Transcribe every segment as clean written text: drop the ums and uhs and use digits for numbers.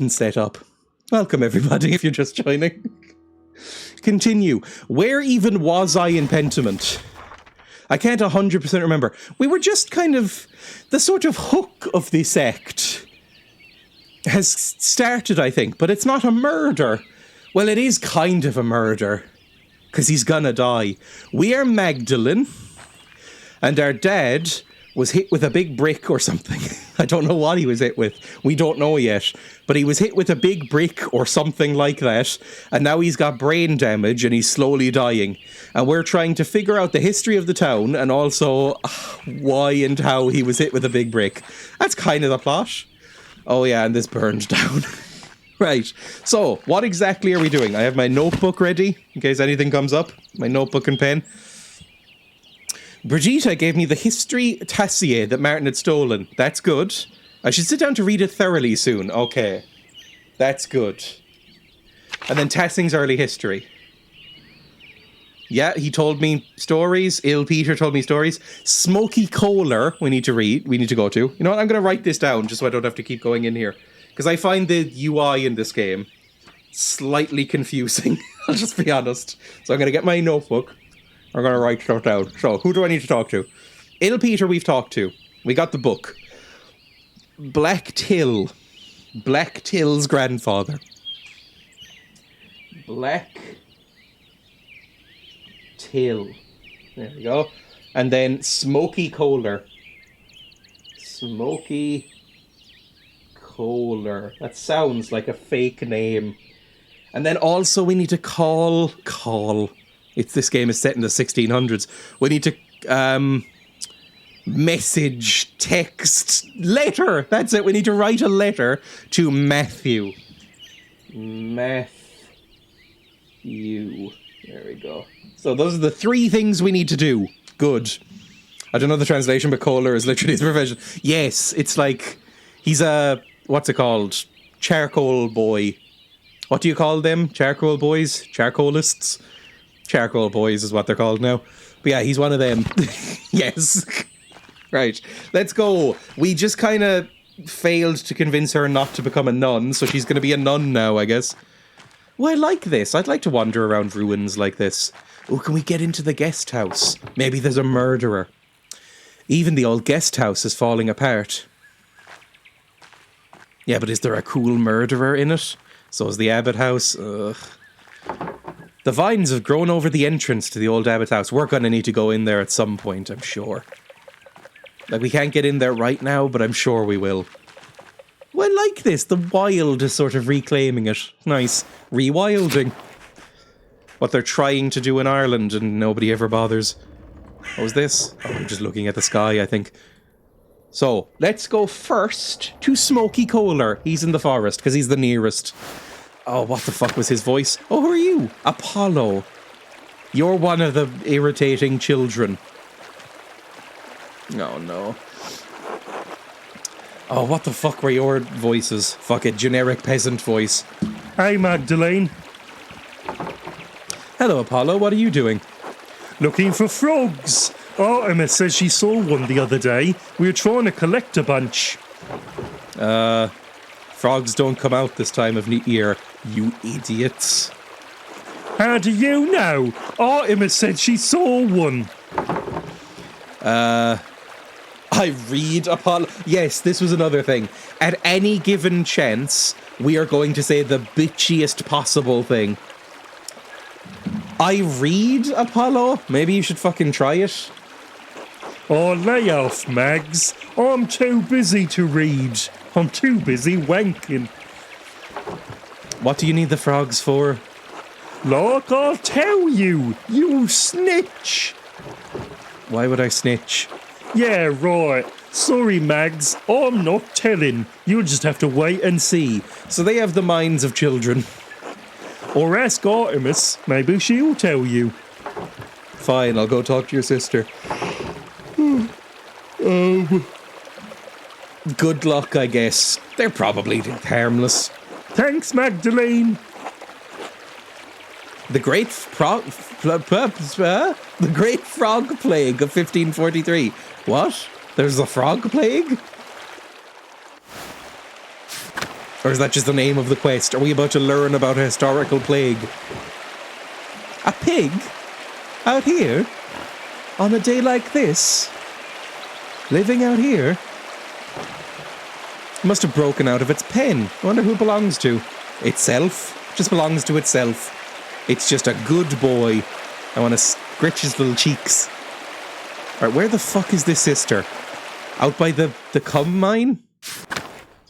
set up. Welcome everybody if you're just joining. Continue. Where even was I in Pentiment? I can't 100% remember. We were just kind of... The sort of hook of this act has started, I think, but it's not a murder. Well, it is kind of a murder, because he's gonna die. We are Magdalene, and our dad was hit with a big brick or something. I don't know what he was hit with. We don't know yet. But he was hit with a big brick or something like that. And now he's got brain damage and he's slowly dying. And we're trying to figure out the history of the town and also why and how he was hit with a big brick. That's kind of the plot. Oh yeah, and this burned down. Right. So, what exactly are we doing? I have my notebook ready in case anything comes up. My notebook and pen. Brigitte gave me the history dossier that Martin had stolen. That's good. I should sit down to read it thoroughly soon. Okay. That's good. And then Tassing's early history. Yeah, he told me stories. Il Peter told me stories. Smoky Kohler we need to read. We need to go to. You know what? I'm going to write this down just so I don't have to keep going in here. Because I find the UI in this game slightly confusing. I'll just be honest. So I'm going to get my notebook. I'm going to write stuff down. So, who do I need to talk to? Il Peter we've talked to. We got the book. Black Till. Black Till's grandfather. Black Till. There we go. And then Smoky Kohler. Smoky Kohler. That sounds like a fake name. And then also we need to call... This game is set in the 1600s. We need to message, text, letter. That's it. We need to write a letter to Matthew. Matthew. There we go. So those are the three things we need to do. Good. I don't know the translation, but Kohler is literally his profession. Yes, it's like he's a, what's it called? Charcoal boy. What do you call them? Charcoal boys? Charcoalists? Charcoal boys is what they're called now. But yeah, he's one of them. Yes. Right. Let's go. We just kind of failed to convince her not to become a nun, so she's going to be a nun now, I guess. Well, I like this. I'd like to wander around ruins like this. Oh, can we get into the guest house? Maybe there's a murderer. Even the old guest house is falling apart. Yeah, but is there a cool murderer in it? So is the Abbott house. Ugh. The vines have grown over the entrance to the old Abbott house. We're going to need to go in there at some point, I'm sure. Like, we can't get in there right now, but I'm sure we will. Well, I like this. The wild is sort of reclaiming it. Nice. Rewilding. What they're trying to do in Ireland and nobody ever bothers. What was this? Oh, we're just looking at the sky, I think. So, let's go first to Smoky Kohler. He's in the forest, because he's the nearest. Oh, what the fuck was his voice? Oh, who are you? Apollo. You're one of the irritating children. Oh, no. Oh, what the fuck were your voices? Fuck it, generic peasant voice. Hey, Magdalene. Hello, Apollo. What are you doing? Looking for frogs. Artemis says she saw one the other day. We were trying to collect a bunch. Frogs don't come out this time of year, you idiots. How do you know? Artemis said she saw one. I read Apollo. Yes, this was another thing. At any given chance, we are going to say the bitchiest possible thing. I read Apollo? Maybe you should fucking try it. Oh, lay off, Mags. I'm too busy to read. I'm too busy wanking. What do you need the frogs for? Like I'll tell you, you snitch. Why would I snitch? Yeah, right. Sorry, Mags. I'm not telling. You'll just have to wait and see. So they have the minds of children. Or ask Artemis. Maybe she'll tell you. Fine, I'll go talk to your sister. Good luck, I guess. They're probably harmless. Thanks, Magdalene. The Great Frog Plague of 1543. What? There's a frog plague? Or is that just the name of the quest? Are we about to learn about a historical plague? A pig? Out here? On a day like this? Living out here? Must have broken out of its pen. I wonder who it belongs to. Itself? Just belongs to itself. It's just a good boy. I want to scritch his little cheeks. Alright, where the fuck is this sister? Out by the cum mine?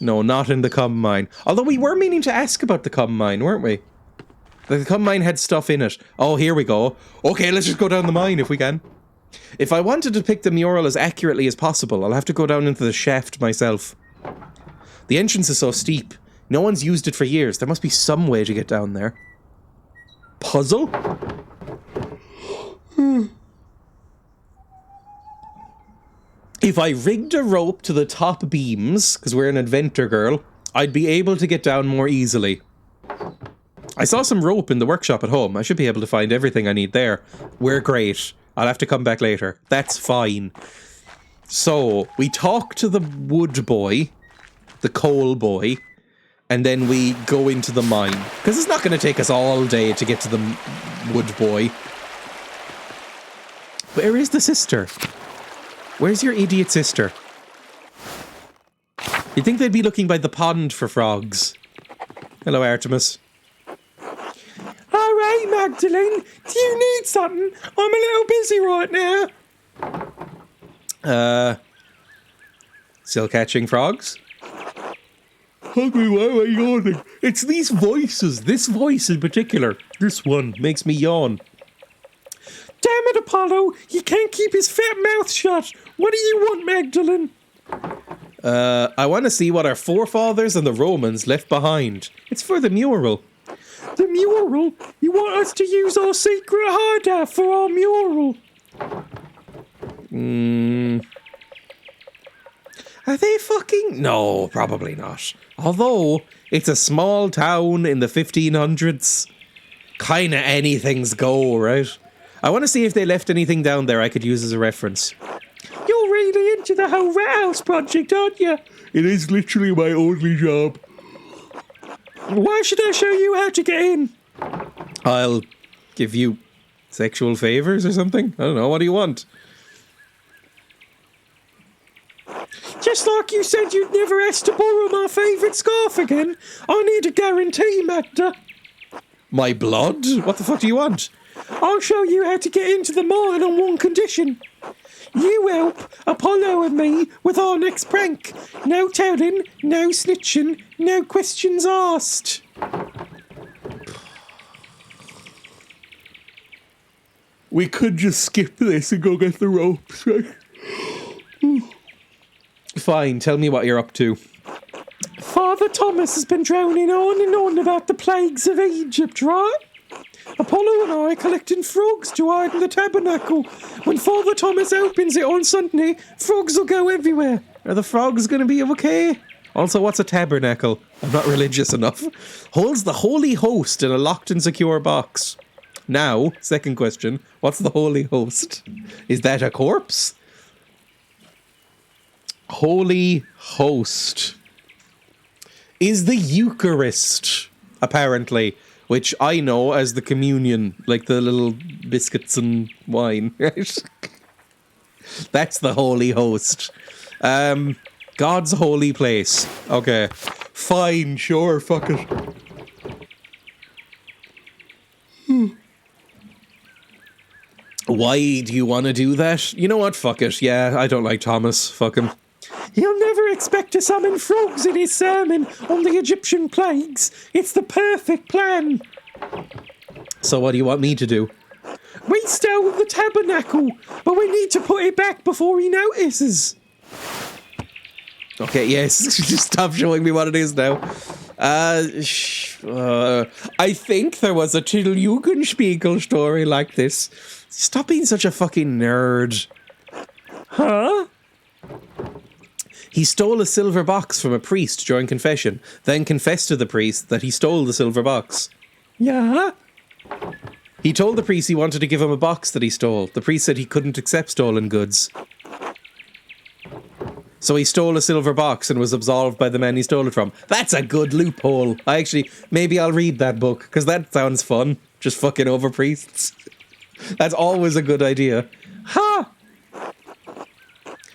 No, not in the cum mine. Although we were meaning to ask about the cum mine, weren't we? The cum mine had stuff in it. Oh, here we go. Okay, let's just go down the mine if we can. If I wanted to pick the mural as accurately as possible, I'll have to go down into the shaft myself. The entrance is so steep. No one's used it for years. There must be some way to get down there. Puzzle? If I rigged a rope to the top beams, because we're an inventor girl, I'd be able to get down more easily. I saw some rope in the workshop at home. I should be able to find everything I need there. We're great. I'll have to come back later. That's fine. So, we talk to the wood boy, the coal boy, and then we go into the mine. Because it's not going to take us all day to get to the wood boy. Where is the sister? Where's your idiot sister? You'd think they'd be looking by the pond for frogs. Hello, Artemis. Alright, Magdalene. Do you need something? I'm a little busy right now. Still catching frogs? Hungry, why am I yawning? It's these voices. This voice in particular. This one makes me yawn. Damn it, Apollo! He can't keep his fat mouth shut! What do you want, Magdalene? I want to see what our forefathers and the Romans left behind. It's for the mural. The mural? You want us to use our secret hideout for our mural? Are they fucking... No, probably not. Although, it's a small town in the 1500s. Kinda anything's go, right? I want to see if they left anything down there I could use as a reference. You're really into the whole rat house project, aren't you? It is literally my only job. Why should I show you how to get in? I'll give you sexual favors or something? I don't know, what do you want? Just like you said you'd never ask to borrow my favourite scarf again, I need a guarantee, Magda. My blood? What the fuck do you want? I'll show you how to get into the mine on one condition. You help Apollo and me with our next prank. No telling, no snitching, no questions asked. We could just skip this and go get the ropes, right? Fine, tell me what you're up to. Father Thomas has been droning on and on about the plagues of Egypt, right? Apollo and I are collecting frogs to hide in the tabernacle. When Father Thomas opens it on Sunday, frogs will go everywhere. Are the frogs going to be okay? Also, what's a tabernacle? I'm not religious enough. Holds the holy host in a locked and secure box. Now, second question, what's the holy host? Is that a corpse? Holy host is the Eucharist, apparently. Which I know as the communion, like the little biscuits and wine, right? That's the holy host. God's holy place. Okay. Fine, sure, fuck it. Why do you want to do that? You know what, fuck it. Yeah, I don't like Thomas. Fuck him. He'll never expect to summon frogs in his sermon on the Egyptian plagues. It's the perfect plan. So what do you want me to do? We stole the tabernacle, but we need to put it back before he notices. Okay, yes. Just stop showing me what it is now. I think there was a Till Jugenspiegel story like this. Stop being such a fucking nerd. Huh? He stole a silver box from a priest during confession, then confessed to the priest that he stole the silver box. Yeah? He told the priest he wanted to give him a box that he stole. The priest said he couldn't accept stolen goods. So he stole a silver box and was absolved by the man he stole it from. That's a good loophole. Maybe I'll read that book, because that sounds fun. Just fucking over priests. That's always a good idea. Ha!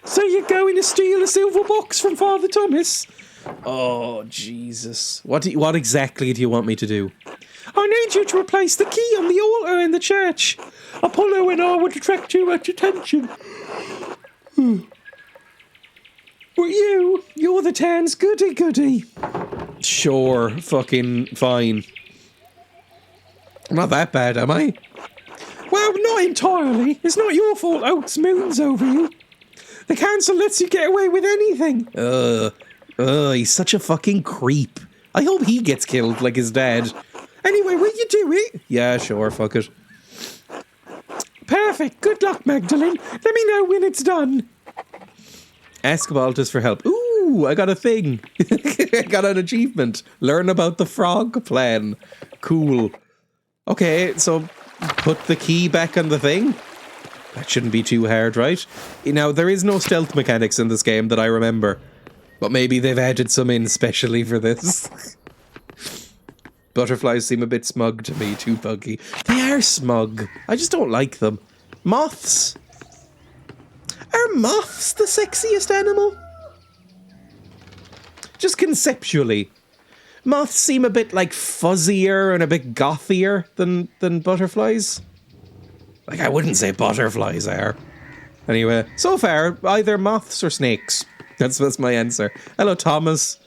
So you're going to steal a silver box from Father Thomas? Oh, Jesus. What exactly do you want me to do? I need you to replace the key on the altar in the church. Apollo and I would attract too much attention. But you're the town's goody-goody. Sure, fucking fine. I'm not that bad, am I? Well, not entirely. It's not your fault Oates moons over you. The council lets you get away with anything. He's such a fucking creep. I hope he gets killed like his dad. Anyway, will you do it? Yeah, sure, fuck it. Perfect. Good luck, Magdalene. Let me know when it's done. Ask Baltus for help. Ooh, I got a thing. I got an achievement. Learn about the frog plan. Cool. Okay, so put the key back on the thing. That shouldn't be too hard, right? Now, there is no stealth mechanics in this game that I remember. But maybe they've added some in specially for this. Butterflies seem a bit smug to me, too buggy. They are smug. I just don't like them. Moths. Are moths the sexiest animal? Just conceptually. Moths seem a bit like fuzzier and a bit gothier than butterflies. Like, I wouldn't say butterflies are. Anyway, so far, either moths or snakes. That's my answer. Hello, Thomas.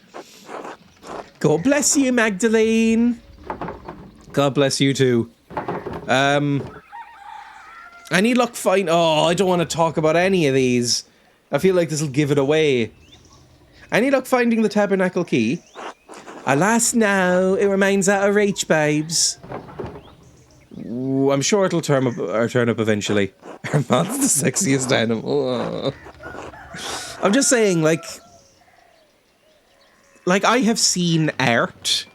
God bless you, Magdalene. God bless you too. I need luck find. Oh, I don't want to talk about any of these. I feel like this will give it away. I need luck finding the tabernacle key. Alas, no, it remains out of reach, babes. Ooh, I'm sure it'll turn up eventually. Our moth's the sexiest animal. Oh. I'm just saying, like I have seen art.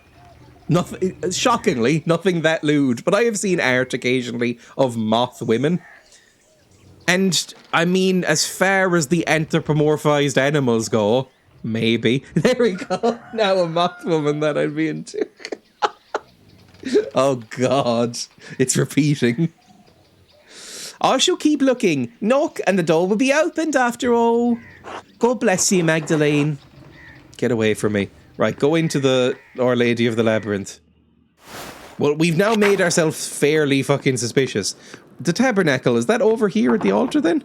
Nothing, shockingly, nothing that lewd, but I have seen art occasionally of moth women. And, I mean, as far as the anthropomorphized animals go, maybe. There we go. Now a moth woman that I'd be into. Oh, God. It's repeating. I shall keep looking. Knock, and the door will be opened after all. God bless you, Magdalene. Get away from me. Right, go into the Our Lady of the Labyrinth. Well, we've now made ourselves fairly fucking suspicious. The tabernacle, is that over here at the altar then?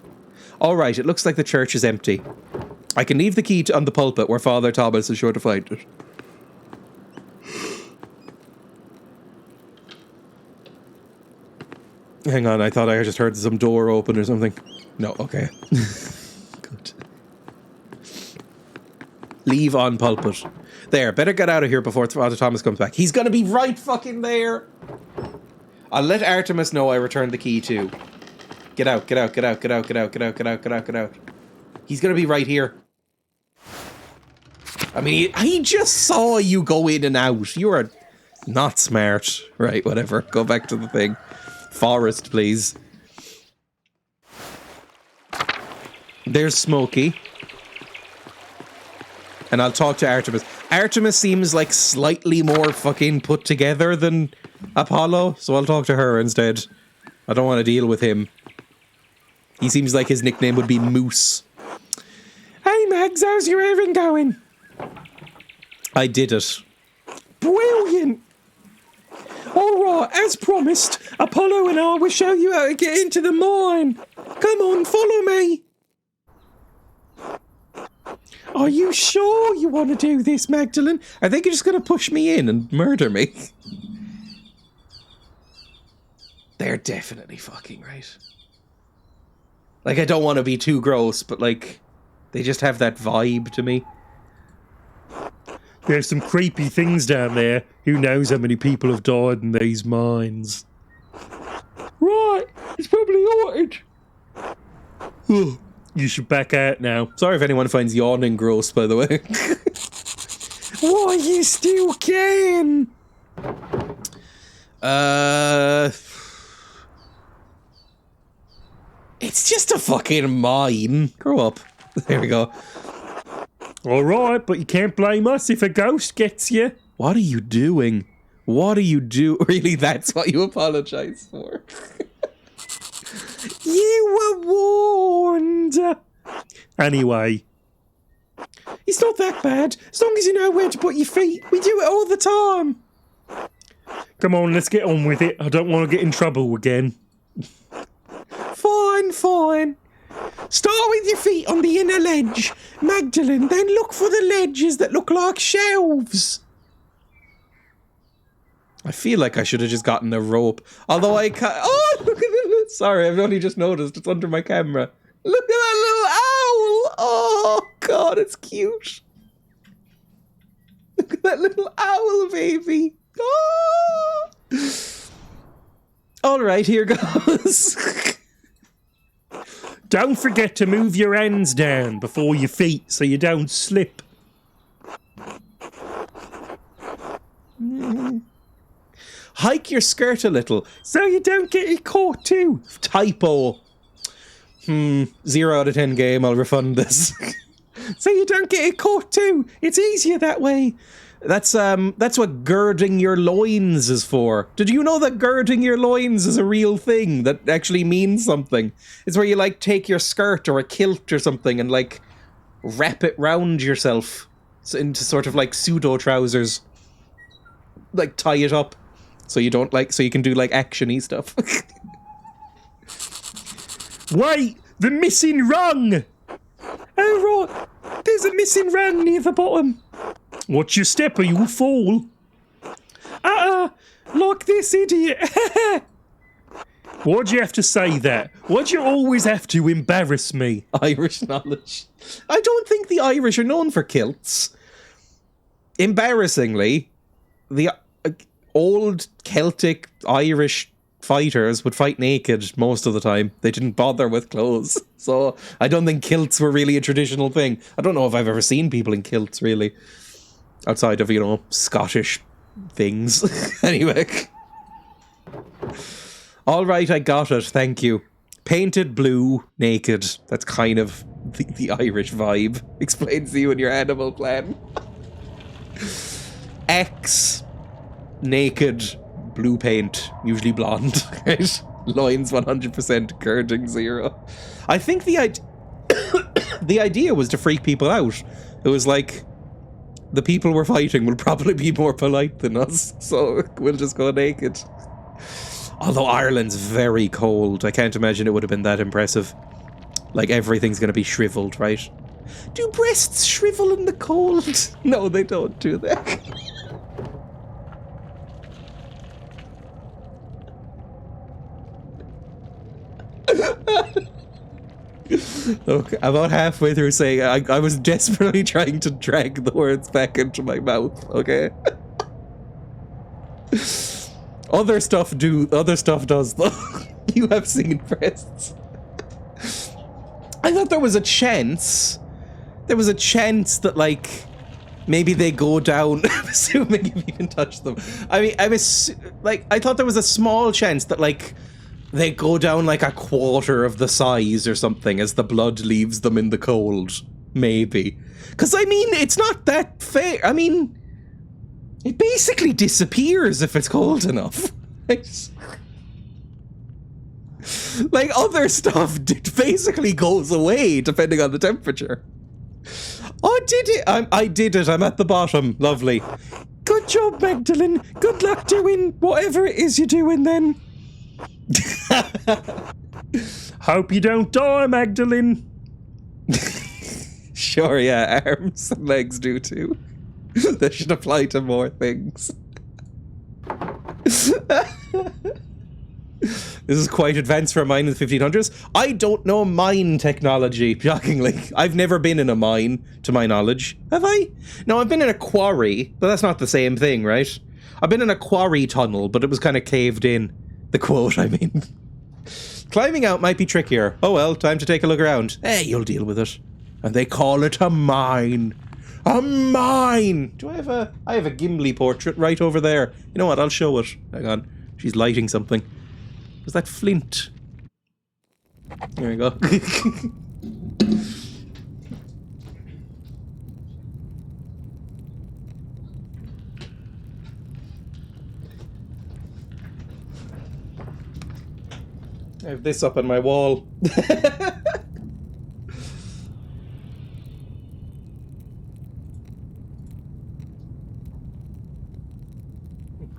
Alright, it looks like the church is empty. I can leave the key on the pulpit where Father Thomas is sure to find it. Hang on, I thought I just heard some door open or something. No, okay. Good. Leave on pulpit. There, better get out of here before Father Thomas comes back. He's gonna be right fucking there! I'll let Artemis know I returned the key too. Get out, get out, get out, get out, get out, get out, get out, get out, get out. He's gonna be right here. I mean, he just saw you go in and out. You are not smart. Right, whatever. Go back to the thing. Forest, please. There's Smokey. And I'll talk to Artemis. Artemis seems like slightly more fucking put together than Apollo, so I'll talk to her instead. I don't want to deal with him. He seems like his nickname would be Moose. Hey Mags, how's your errand going? I did it. Brilliant! Alright, as promised, Apollo and I will show you how to get into the mine. Come on, follow me. Are you sure you want to do this, Magdalene? Are they just going to push me in and murder me? They're definitely fucking right. Like, I don't want to be too gross, but like, they just have that vibe to me. There's some creepy things down there. Who knows how many people have died in these mines? Right, it's probably haunted. You should back out now. Sorry if anyone finds yawning gross, by the way. Why, you still can? It's just a fucking mine. Grow up. There we go. All right, but you can't blame us if a ghost gets you. What are you doing? What do you do? Really, that's what you apologize for? You were warned. Anyway. It's not that bad, as long as you know where to put your feet. We do it all the time. Come on, let's get on with it. I don't want to get in trouble again. Fine, fine. Start with your feet on the inner ledge, Magdalene, then look for the ledges that look like shelves. I feel like I should have just gotten a rope. Although I can't... Oh, look at it. Sorry, I've only just noticed. It's under my camera. Look at that little owl. Oh, God, it's cute. Look at that little owl, baby. Oh. All right, here goes. Don't forget to move your hands down before your feet so you don't slip. Hike your skirt a little so you don't get it caught too. Typo. 0 out of 10 game, I'll refund this. So you don't get it caught too. It's easier that way. That's what girding your loins is for. Did you know that girding your loins is a real thing that actually means something? It's where you like take your skirt or a kilt or something and like wrap it round yourself into sort of like pseudo trousers. Like tie it up so you don't like, so you can do like action-y stuff. Wait, the missing rung. Oh right, there's a missing rung near the bottom. Watch your step or you'll fall. Like this idiot. Why'd you have to say that? Why'd you always have to embarrass me? Irish knowledge. I don't think the Irish are known for kilts. Embarrassingly, the old Celtic Irish fighters would fight naked most of the time. They didn't bother with clothes. So I don't think kilts were really a traditional thing. I don't know if I've ever seen people in kilts, really. Outside of, you know, Scottish things. Anyway. All right, I got it. Thank you. Painted blue, naked. That's kind of the Irish vibe. Explains to you in your animal plan. X, naked, blue paint, usually blonde. Right? Loins 100%, girding 0. I think the idea was to freak people out. It was like, the people we're fighting will probably be more polite than us, so we'll just go naked. Although Ireland's very cold, I can't imagine it would have been that impressive. Like, everything's going to be shriveled, right? Do breasts shrivel in the cold? No, they don't do that. Okay, about halfway through saying I was desperately trying to drag the words back into my mouth, okay? Other stuff does though. You have seen breasts. I thought there was a chance that like maybe they go down. I'm assuming if you can touch them. I mean, I thought there was a small chance that like they go down like a quarter of the size or something as the blood leaves them in the cold. Maybe. Because, I mean, it's not that fair. I mean, it basically disappears if it's cold enough. Like, other stuff basically goes away depending on the temperature. Oh, did it? I did it. I'm at the bottom. Lovely. Good job, Magdalene. Good luck doing whatever it is you're doing then. Hope you don't die, Magdalene. Sure, yeah, arms and legs do too. They should apply to more things. This is quite advanced for a mine in the 1500s. I don't know mine technology, shockingly. I've never been in a mine, to my knowledge. Have I? No, I've been in a quarry, but that's not the same thing, right? I've been in a quarry tunnel, but it was kind of caved in. The quote, I mean. Climbing out might be trickier. Oh well, time to take a look around. Hey, you'll deal with it. And they call it a mine. A mine! I have a Gimli portrait right over there. You know what, I'll show it. Hang on. She's lighting something. Was that flint? There we go. I have this up on my wall.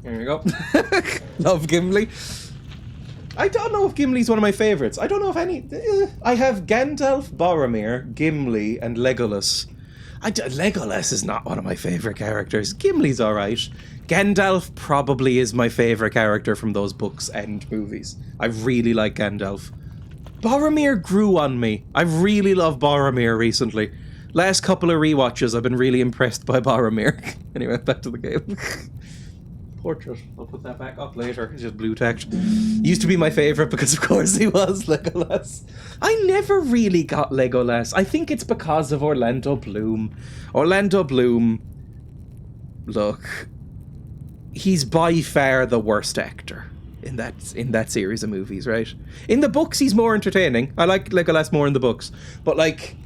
There you go. Love Gimli. I don't know if Gimli's one of my favourites. I don't know if any... I have Gandalf, Boromir, Gimli, and Legolas. Legolas is not one of my favourite characters. Gimli's alright. Gandalf probably is my favourite character from those books and movies. I really like Gandalf. Boromir grew on me. I really love Boromir recently. Last couple of rewatches, I've been really impressed by Boromir. Anyway, back to the game. Portrait. I'll put that back up later. It's just blue text. Used to be my favourite because, of course, he was Legolas. I never really got Legolas. I think it's because of Orlando Bloom. Orlando Bloom, look, he's by far the worst actor in that series of movies, right? In the books, he's more entertaining. I like Legolas more in the books, but like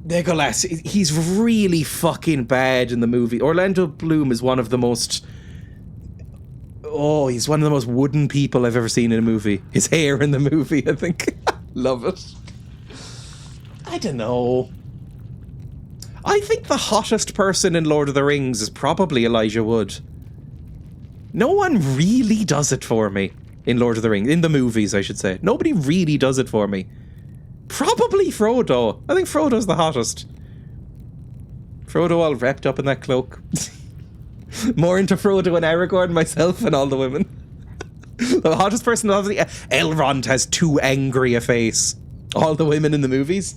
Legolas, he's really fucking bad in the movie. Orlando Bloom is one of the most... Oh, he's one of the most wooden people I've ever seen in a movie. His hair in the movie, I think. Love it. I don't know. I think the hottest person in Lord of the Rings is probably Elijah Wood. No one really does it for me in Lord of the Rings. In the movies, I should say. Nobody really does it for me. Probably Frodo. I think Frodo's the hottest. Frodo all wrapped up in that cloak. More into Frodo and Aragorn myself and all the women. The hottest person, obviously, Elrond has too angry a face. All the women in the movies.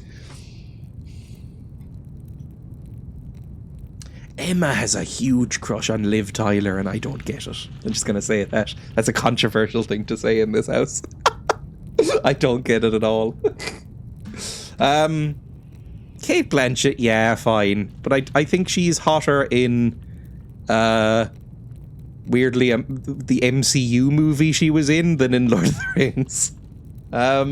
Emma has a huge crush on Liv Tyler, and I don't get it. I'm just going to say that. That's a controversial thing to say in this house. I don't get it at all. Kate Blanchett, yeah, fine. But I think she's hotter in... weirdly, the MCU movie she was in than in Lord of the Rings. I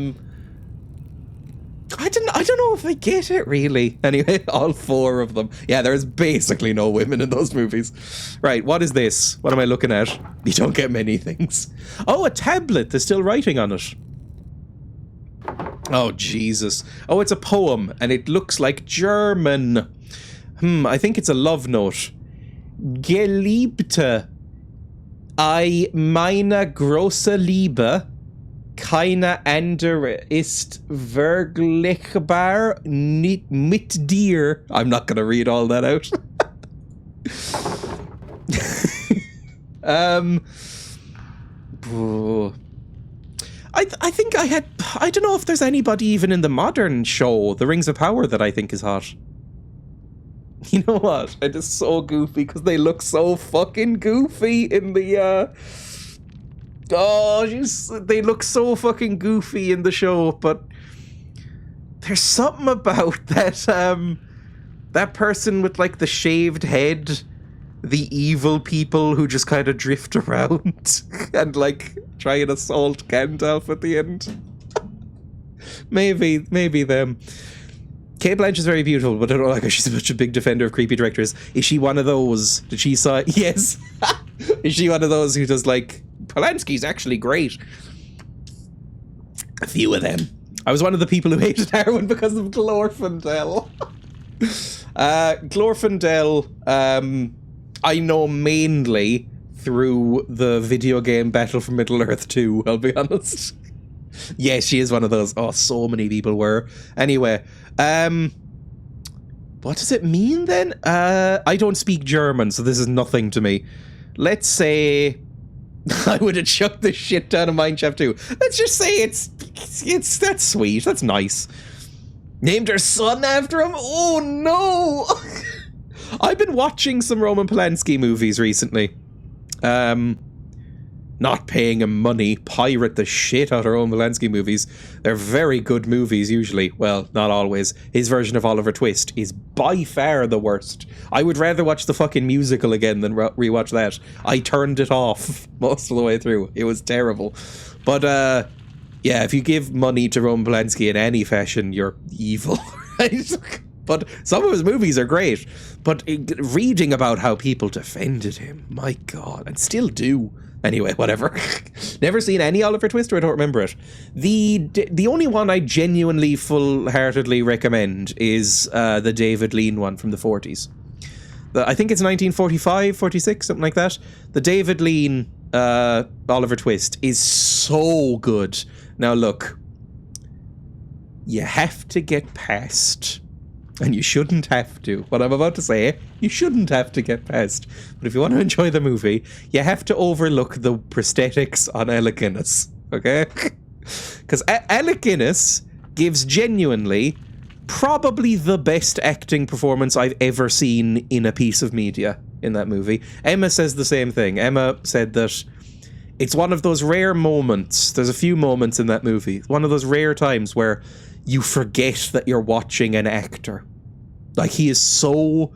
don't know if I get it, really. Anyway, all four of them. Yeah, there's basically no women in those movies. Right, what is this? What am I looking at? You don't get many things. Oh, a tablet. There's still writing on it. Oh, Jesus. Oh, it's a poem, and it looks like German. I think it's a love note. Geliebte, I meine große Liebe, keine andere ist vergleichbar mit dir. I'm not going to read all that out. I think I don't know if there's anybody even in the modern show, The Rings of Power, that I think is hot. You know what? It is so goofy because they look so fucking goofy in the, they look so fucking goofy in the show, but there's something about that, that person with, like, the shaved head, the evil people who just kind of drift around and, like, try and assault Gandalf at the end. Maybe them. Kate Blanchett's very beautiful, but I don't like her. She's such a big defender of creepy directors. Is she one of those? Did she saw? Yes. Is she one of those who does like Polanski's actually great? A few of them. I was one of the people who hated Darwin because of Glorfindel. Glorfindel, I know mainly through the video game Battle for Middle-earth 2, I'll be honest. Yes, she is one of those. Oh, so many people were. Anyway, what does it mean then? I don't speak German, so this is nothing to me. Let's say I would have chucked the shit down of Mineshaft 2. Let's just say it's that's sweet. That's nice. Named her son after him? Oh no! I've been watching some Roman Polanski movies recently. Not paying him money, pirate the shit out of Roman Polanski movies. They're very good movies usually. Well, not always. His version of Oliver Twist is by far the worst. I would rather watch the fucking musical again than rewatch that. I turned it off most of the way through. It was terrible. But, yeah, if you give money to Roman Polanski in any fashion, you're evil, right? But some of his movies are great. But reading about how people defended him, my God, and still do. Anyway, whatever. Never seen any Oliver Twist, or I don't remember it. The only one I genuinely, full-heartedly recommend is the David Lean one from the 40s. I think it's 1945, 46, something like that. The David Lean Oliver Twist is so good. Now look, you have to get past, and you shouldn't have to. What I'm about to say, you shouldn't have to get past. But if you want to enjoy the movie, you have to overlook the prosthetics on Alec Guinness, okay? Because Alec Guinness gives genuinely probably the best acting performance I've ever seen in a piece of media in that movie. Emma says the same thing. Emma said that it's one of those rare moments, there's a few moments in that movie, one of those rare times where you forget that you're watching an actor. Like, he is so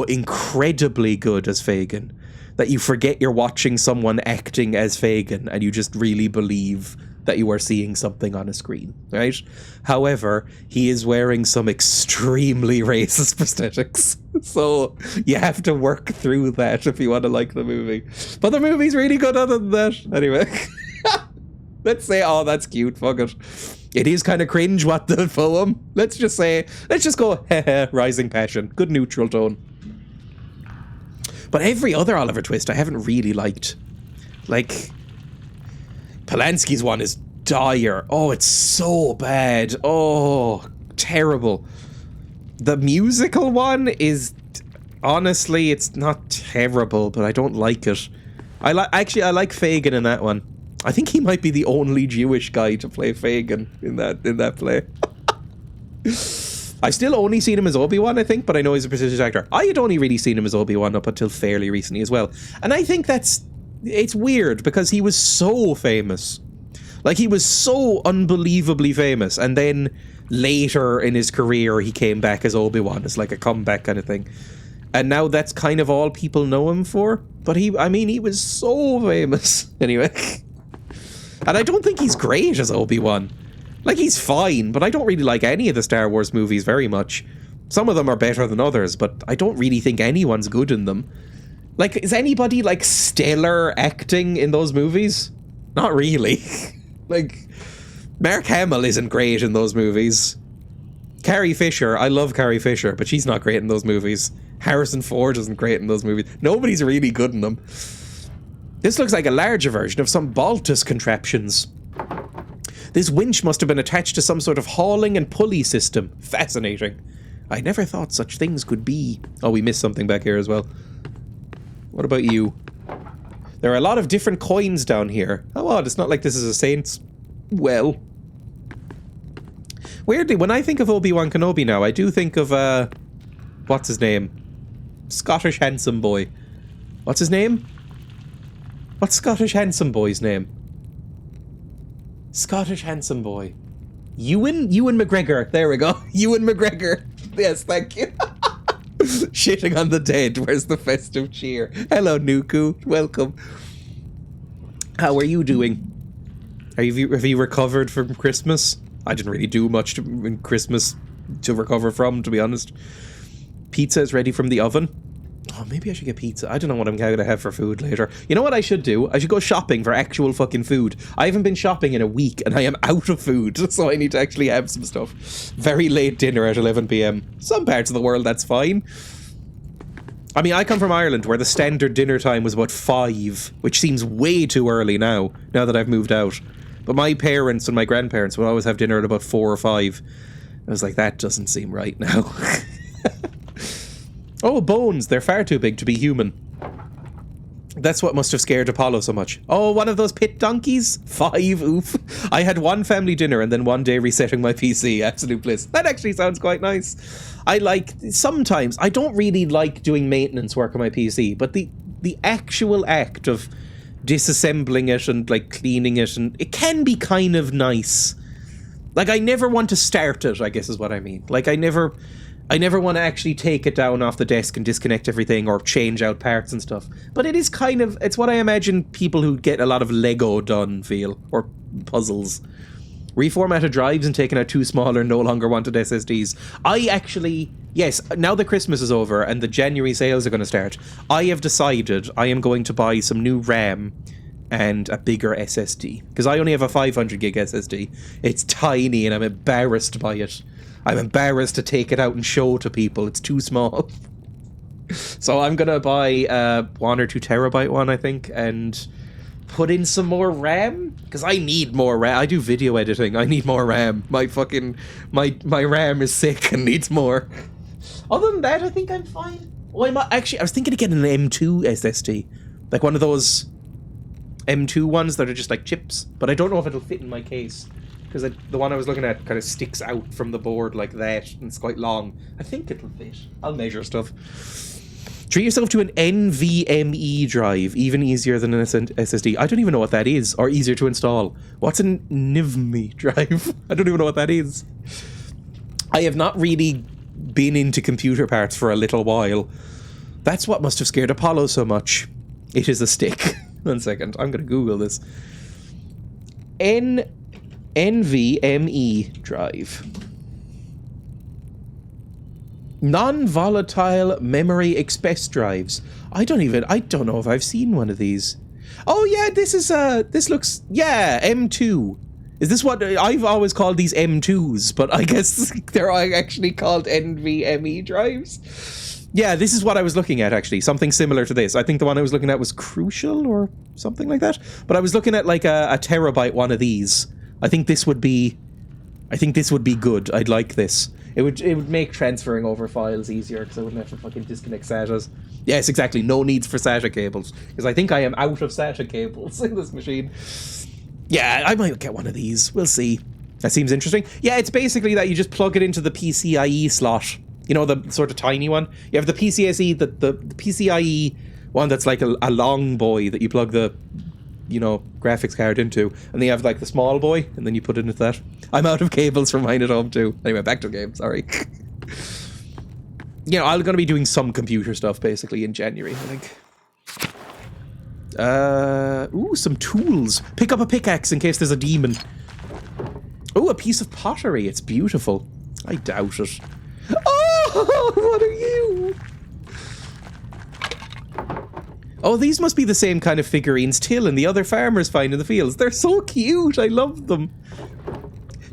incredibly good as Fagin that you forget you're watching someone acting as Fagin and you just really believe that you are seeing something on a screen, right? However, he is wearing some extremely racist prosthetics. So you have to work through that if you want to like the movie. But the movie's really good other than that. Anyway. Let's say, oh, that's cute, fuck it. It is kind of cringe, what the poem. Let's just go, rising passion. Good neutral tone. But every other Oliver Twist I haven't really liked. Like, Polanski's one is dire. Oh, it's so bad. Oh, terrible. The musical one is, honestly, it's not terrible, but I don't like it. I like Fagin in that one. I think he might be the only Jewish guy to play Fagin in that play. I've still only seen him as Obi-Wan, I think, but I know he's a prestigious actor. I had only really seen him as Obi-Wan up until fairly recently as well. And I think it's weird because he was so famous. Like, he was so unbelievably famous, and then later in his career he came back as Obi-Wan. It's like a comeback kind of thing. And now that's kind of all people know him for. But he was so famous. Anyway. And I don't think he's great as Obi-Wan. Like, he's fine, but I don't really like any of the Star Wars movies very much. Some of them are better than others, but I don't really think anyone's good in them. Like, is anybody, like, stellar acting in those movies? Not really. Like, Mark Hamill isn't great in those movies. Carrie Fisher, I love Carrie Fisher, but she's not great in those movies. Harrison Ford isn't great in those movies. Nobody's really good in them. This looks like a larger version of some Baltus contraptions. This winch must have been attached to some sort of hauling and pulley system. Fascinating. I never thought such things could be. Oh, we missed something back here as well. What about you? There are a lot of different coins down here. How odd, it's not like this is a Saints well. Weirdly, when I think of Obi-Wan Kenobi now, I do think of, what's his name? Scottish handsome boy. What's his name? What's Scottish handsome boy's name? Scottish handsome boy. Ewan McGregor. There we go. Ewan McGregor. Yes, thank you. Shitting on the dead. Where's the festive cheer? Hello, Nuku. Welcome. How are you doing? Have you recovered from Christmas? I didn't really do much in Christmas to recover from, to be honest. Pizza is ready from the oven. Oh, maybe I should get pizza. I don't know what I'm going to have for food later. You know what I should do? I should go shopping for actual fucking food. I haven't been shopping in a week and I am out of food, so I need to actually have some stuff. Very late dinner at 11 p.m. Some parts of the world, that's fine. I mean, I come from Ireland where the standard dinner time was about 5, which seems way too early now that I've moved out. But my parents and my grandparents would always have dinner at about 4 or 5. I was like, that doesn't seem right now. Oh, bones. They're far too big to be human. That's what must have scared Apollo so much. Oh, one of those pit donkeys? 5, oof. I had one family dinner and then one day resetting my PC. Absolute bliss. That actually sounds quite nice. Sometimes, I don't really like doing maintenance work on my PC, but the actual act of disassembling it and, like, cleaning it, and it can be kind of nice. Like, I never want to start it, I guess is what I mean. Like, I never want to actually take it down off the desk and disconnect everything or change out parts and stuff. But it is kind of, it's what I imagine people who get a lot of Lego done feel, or puzzles. Reformatted drives and taken out 2 smaller, no longer wanted SSDs. I actually, yes, now that Christmas is over and the January sales are going to start, I have decided I am going to buy some new RAM and a bigger SSD. Because I only have a 500 gig SSD. It's tiny and I'm embarrassed by it. I'm embarrassed to take it out and show to people. It's too small. So I'm going to buy 1 or 2 terabyte one, I think, and put in some more RAM, because I need more RAM. I do video editing. I need more RAM. My RAM is sick and needs more. Other than that, I think I'm fine. Oh, I was thinking of getting an M2 SSD, like one of those M2 ones that are just like chips, but I don't know if it'll fit in my case, because the one I was looking at kind of sticks out from the board like that, and it's quite long. I think it'll fit. I'll measure stuff. Treat yourself to an NVMe drive, even easier than an SSD. I don't even know what that is, or easier to install. What's an NVMe drive? I don't even know what that is. I have not really been into computer parts for a little while. That's what must have scared Apollo so much. It is a stick. 1 second, I'm going to Google this. NVMe drive. Non-volatile memory express drives. I don't know if I've seen one of these. Oh yeah, this looks, yeah, M2. Is this what I've always called these M2s, but I guess they're actually called NVMe drives? Yeah, this is what I was looking at, actually. Something similar to this. I think the one I was looking at was Crucial or something like that. But I was looking at like a terabyte one of these. I think this would be good. I'd like this. It would make transferring over files easier, because I wouldn't have to fucking disconnect SATAs. Yes, exactly. No needs for SATA cables, because I think I am out of SATA cables in this machine. Yeah, I might get one of these. We'll see. That seems interesting. Yeah, it's basically that you just plug it into the PCIe slot. You know, the sort of tiny one? You have the PCSE, the PCIe one that's like a long boy that you plug the, graphics card into. And then you have like the small boy, and then you put it into that. I'm out of cables for mine at home too. Anyway, back to the game, sorry. I'm going to be doing some computer stuff basically in January, I think. Ooh, some tools. Pick up a pickaxe in case there's a demon. Ooh, a piece of pottery. It's beautiful. I doubt it. Oh, what are you? Oh, these must be the same kind of figurines Till and the other farmers find in the fields. They're so cute. I love them.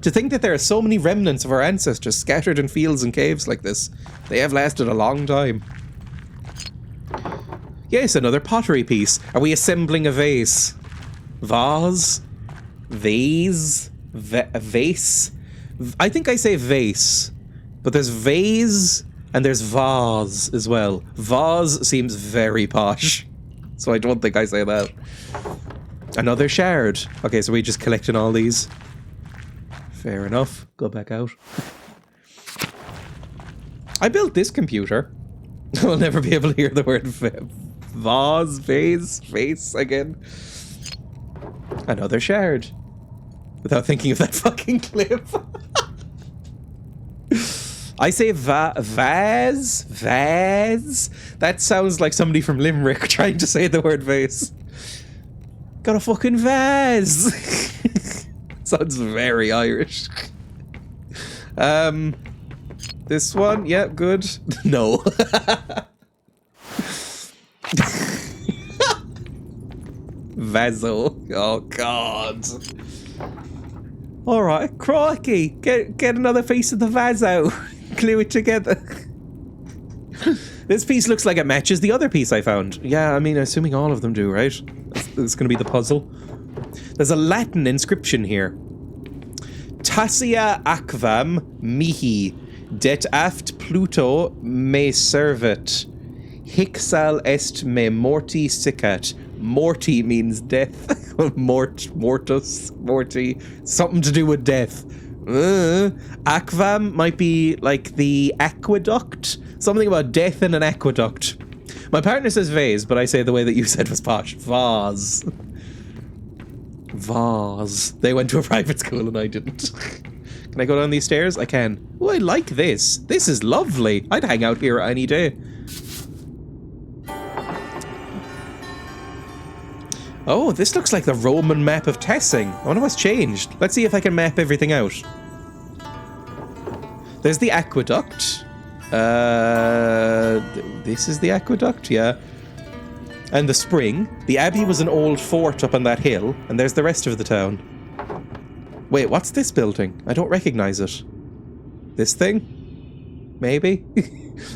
To think that there are so many remnants of our ancestors scattered in fields and caves like this. They have lasted a long time. Yes, another pottery piece. Are we assembling a vase? Vase? Vase? Vase? I think I say vase. But there's vase and there's vase as well. Vase seems very posh. So I don't think I say that. Another shard. Okay, so we just collecting all these. Fair enough. Go back out. I built this computer. I'll never be able to hear the word vase again. Another shard. Without thinking of that fucking clip. I say vase. That sounds like somebody from Limerick trying to say the word vase. Got a fucking vase. Sounds very Irish. This one, yeah, good. No. Vaso. Oh God. All right, crikey, get another piece of the vaso. Glue it together. This piece looks like it matches the other piece I found. Yeah, I mean, assuming all of them do, right? That's going to be the puzzle. There's a Latin inscription here. Tassia aquam mihi det aft Pluto me servet. Hixal est me morti sicat. Morti means death. Mortus, morti. Something to do with death. Aquam might be like the aqueduct. Something about death in an aqueduct. My partner says vase, but I say the way that you said was posh. Vase. Vase. They went to a private school and I didn't. Can I go down these stairs? I can. Oh, I like this. This is lovely. I'd hang out here any day. Oh, this looks like the Roman map of Tessing. I wonder what's changed. Let's see if I can map everything out. There's the aqueduct. This is the aqueduct, yeah. And the spring. The abbey was an old fort up on that hill, and there's the rest of the town. Wait, what's this building? I don't recognize it. This thing? Maybe?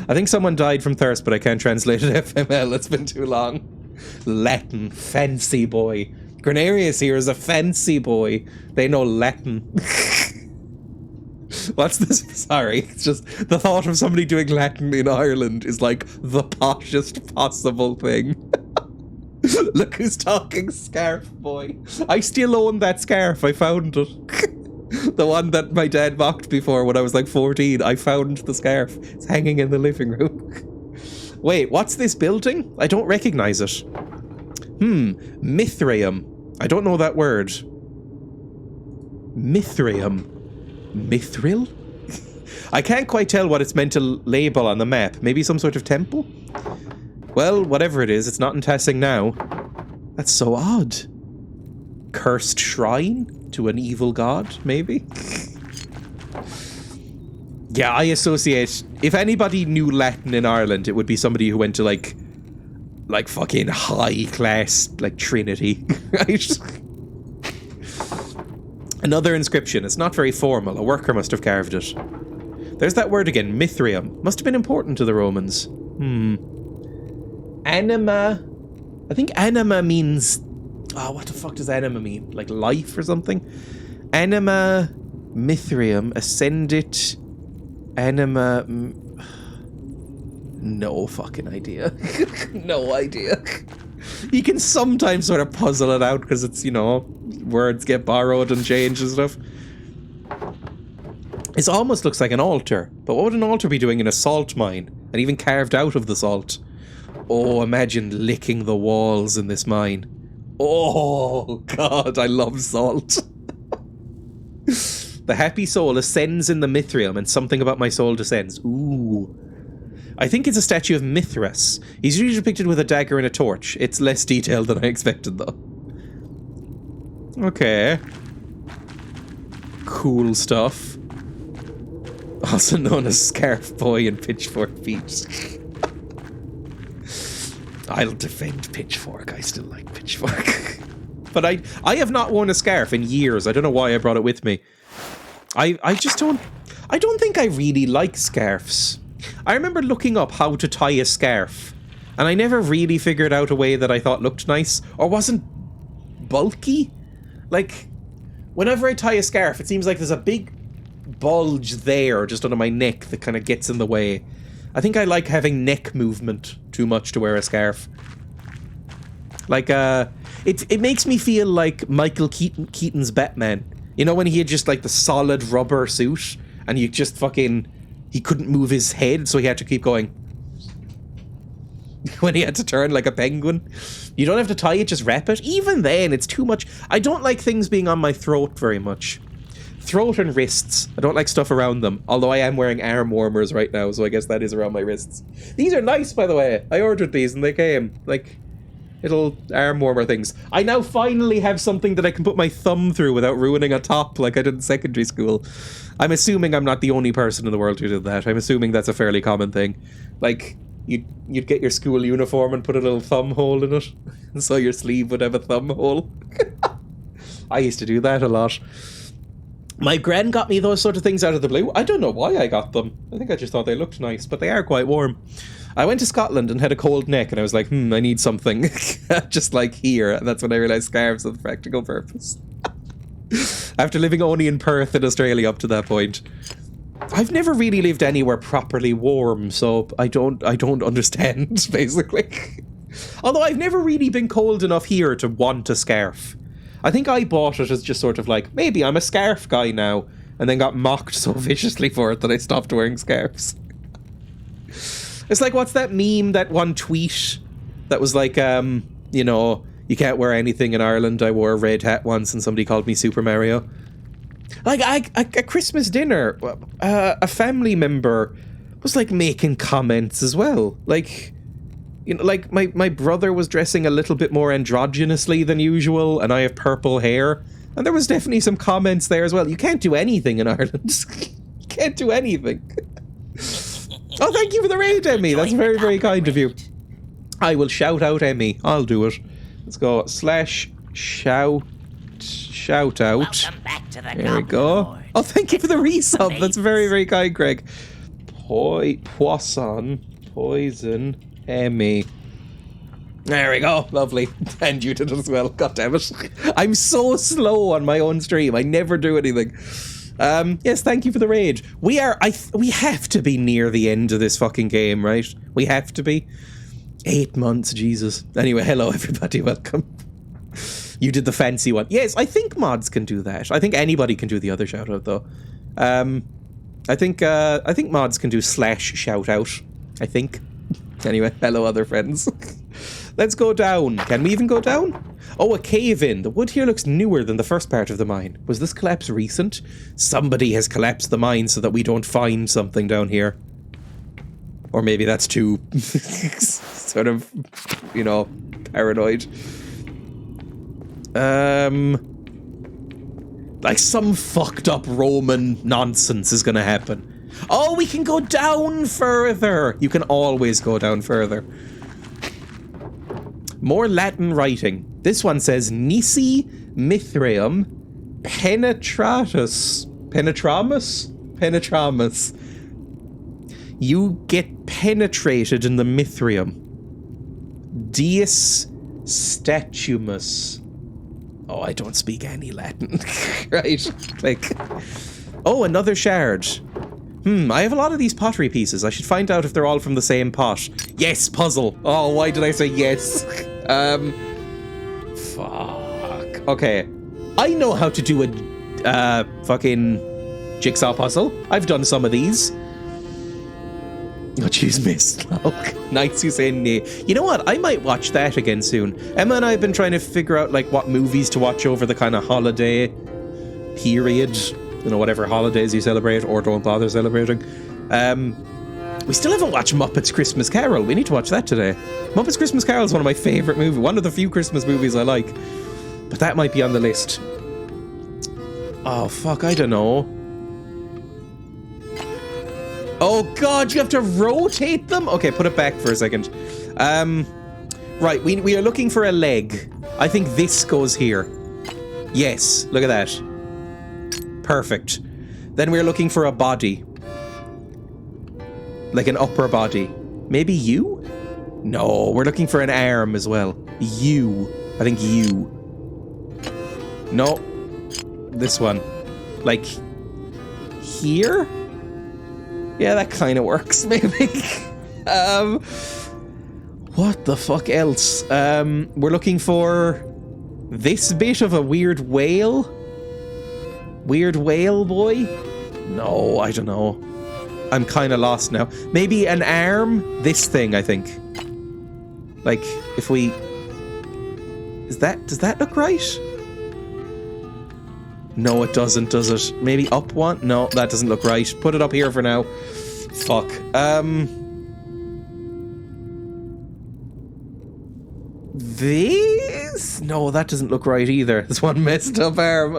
I think someone died from thirst, but I can't translate it FML. It's been too long. Latin. Fancy boy. Grenarius here is a fancy boy. They know Latin. What's this? Sorry. It's just the thought of somebody doing Latin in Ireland is like the poshest possible thing. Look who's talking, scarf boy. I still own that scarf. I found it. The one that my dad mocked before when I was like 14. I found the scarf. It's hanging in the living room. Wait, what's this building? I don't recognize it. Mithraeum. I don't know that word. Mithraeum. Mithril? I can't quite tell what it's meant to label on the map. Maybe some sort of temple? Well, whatever it is, it's not in Tessing now. That's so odd. Cursed shrine to an evil god, maybe? Yeah, I associate... If anybody knew Latin in Ireland, it would be somebody who went to, like fucking high-class, like, Trinity. Right? Another inscription. It's not very formal. A worker must have carved it. There's that word again. Mithraeum. Must have been important to the Romans. Anima. I think anima means... Oh, what the fuck does anima mean? Like life or something? Anima Mithraeum. Ascendit... Anima... No fucking idea. No idea. You can sometimes sort of puzzle it out because it's, you know, words get borrowed and changed and stuff. It almost looks like an altar. But what would an altar be doing in a salt mine? And even carved out of the salt? Oh, imagine licking the walls in this mine. Oh, God, I love salt. The happy soul ascends in the Mithraeum, and something about my soul descends. Ooh. I think it's a statue of Mithras. He's usually depicted with a dagger and a torch. It's less detailed than I expected, though. Okay. Cool stuff. Also known as Scarf Boy and Pitchfork Feet. I'll defend Pitchfork. I still like Pitchfork. But I have not worn a scarf in years. I don't know why I brought it with me. I just don't... I don't think I really like scarves. I remember looking up how to tie a scarf, and I never really figured out a way that I thought looked nice, or wasn't bulky. Like, whenever I tie a scarf, it seems like there's a big bulge there, just under my neck, that kind of gets in the way. I think I like having neck movement too much to wear a scarf. Like, it makes me feel like Michael Keaton's Batman. You know, when he had just, like, the solid rubber suit, and you just fucking... He couldn't move his head, so he had to keep going. When he had to turn like a penguin. You don't have to tie it, just wrap it. Even then, it's too much. I don't like things being on my throat very much. Throat and wrists. I don't like stuff around them. Although I am wearing arm warmers right now, so I guess that is around my wrists. These are nice, by the way. I ordered these and they came. Like, little arm warmer things. I now finally have something that I can put my thumb through without ruining a top like I did in secondary school. I'm assuming I'm not the only person in the world who did that. I'm assuming that's a fairly common thing. Like, you'd get your school uniform and put a little thumb hole in it, so your sleeve would have a thumb hole. I used to do that a lot. My gran got me those sort of things out of the blue. I don't know why I got them. I think I just thought they looked nice, but they are quite warm. I went to Scotland and had a cold neck, and I was like, I need something. Just like here. And that's when I realised scarves have a practical purpose. After living only in Perth in Australia up to that point. I've never really lived anywhere properly warm, so I don't understand, basically. Although I've never really been cold enough here to want a scarf. I think I bought it as just sort of like, maybe I'm a scarf guy now, and then got mocked so viciously for it that I stopped wearing scarves. It's like, what's that meme, that one tweet that was like, you know, you can't wear anything in Ireland. I wore a red hat once and somebody called me Super Mario. Like, at Christmas dinner, a family member was like making comments as well. Like, You know, like, my brother was dressing a little bit more androgynously than usual, and I have purple hair. And there was definitely some comments there as well. You can't do anything in Ireland. You can't do anything. Oh, thank you for the raid, Emmy. That's very, very kind of you. I will shout out Emmy. I'll do it. Let's go / shout out. There we go. Oh, thank you for the resub. That's very, very kind, Greg. Poisson. Poison. Emmy. There we go. Lovely. And you did it as well. God damn it. I'm so slow on my own stream. I never do anything. Yes, thank you for the rage. We have to be near the end of this fucking game, right? We have to be. 8 months, Jesus. Anyway, hello everybody, welcome. You did the fancy one. Yes, I think mods can do that. I think anybody can do the other shout out though. I think mods can do / shout out. I think. Anyway, hello other friends. Let's go down. Can we even go down? Oh, a cave-in. The wood here looks newer than the first part of the mine. Was this collapse recent? Somebody has collapsed the mine so that we don't find something down here. Or maybe that's too sort of, you know, paranoid. Like some fucked up Roman nonsense is gonna happen. Oh, we can go down further. You can always go down further. More Latin writing. This one says Nisi Mithraeum Penetratus. Penetramus. You get penetrated in the Mithraeum. Dies statumus. Oh, I don't speak any Latin. Right. Like. Oh, another shard. I have a lot of these pottery pieces. I should find out if they're all from the same pot. Yes, puzzle. Oh, why did I say yes? Fuck. Okay. I know how to do a fucking jigsaw puzzle. I've done some of these. Oh, jeez, missed. Nice you saying nay. You know what? I might watch that again soon. Emma and I have been trying to figure out, like, what movies to watch over the kind of holiday period. You know, whatever holidays you celebrate or don't bother celebrating. We still haven't watched Muppets Christmas Carol. We need to watch that today. Muppets Christmas Carol is one of my favourite movies. One of the few Christmas movies I like. But that might be on the list. Oh, fuck, I don't know. Oh god, you have to rotate them? Okay, put it back for a second. Right, we are looking for a leg. I think this goes here. Yes, look at that. Perfect. Then we're looking for a body. Like an upper body. Maybe you? No, we're looking for an arm as well. You. I think you. No. This one. Like, here? Yeah, that kind of works, maybe. What the fuck else? We're looking for this bit of a weird whale. Weird whale boy? No, I don't know. I'm kind of lost now. Maybe an arm? This thing, I think. Like, if we... does that look right? No, it doesn't, does it? Maybe up one? No, that doesn't look right. Put it up here for now. Fuck. This? No, that doesn't look right either. This one messed up arm.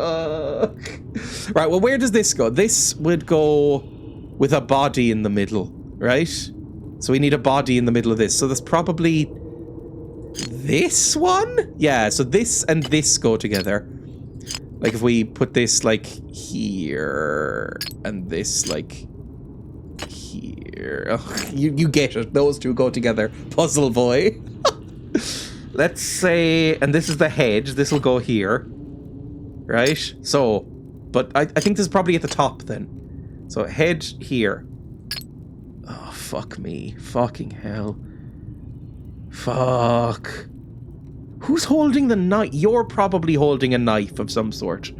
Right, well, where does this go? This would go with a body in the middle, right? So we need a body in the middle of this. So there's probably this one? Yeah, so this and this go together. Like if we put this like here and this like here. Oh, you get it. Those two go together. Puzzle boy. Let's say, and this is the head. This will go here. Right? So, but I think this is probably at the top then. So head here. Oh, fuck me. Fucking hell. Fuck. Who's holding the knife? You're probably holding a knife of some sort.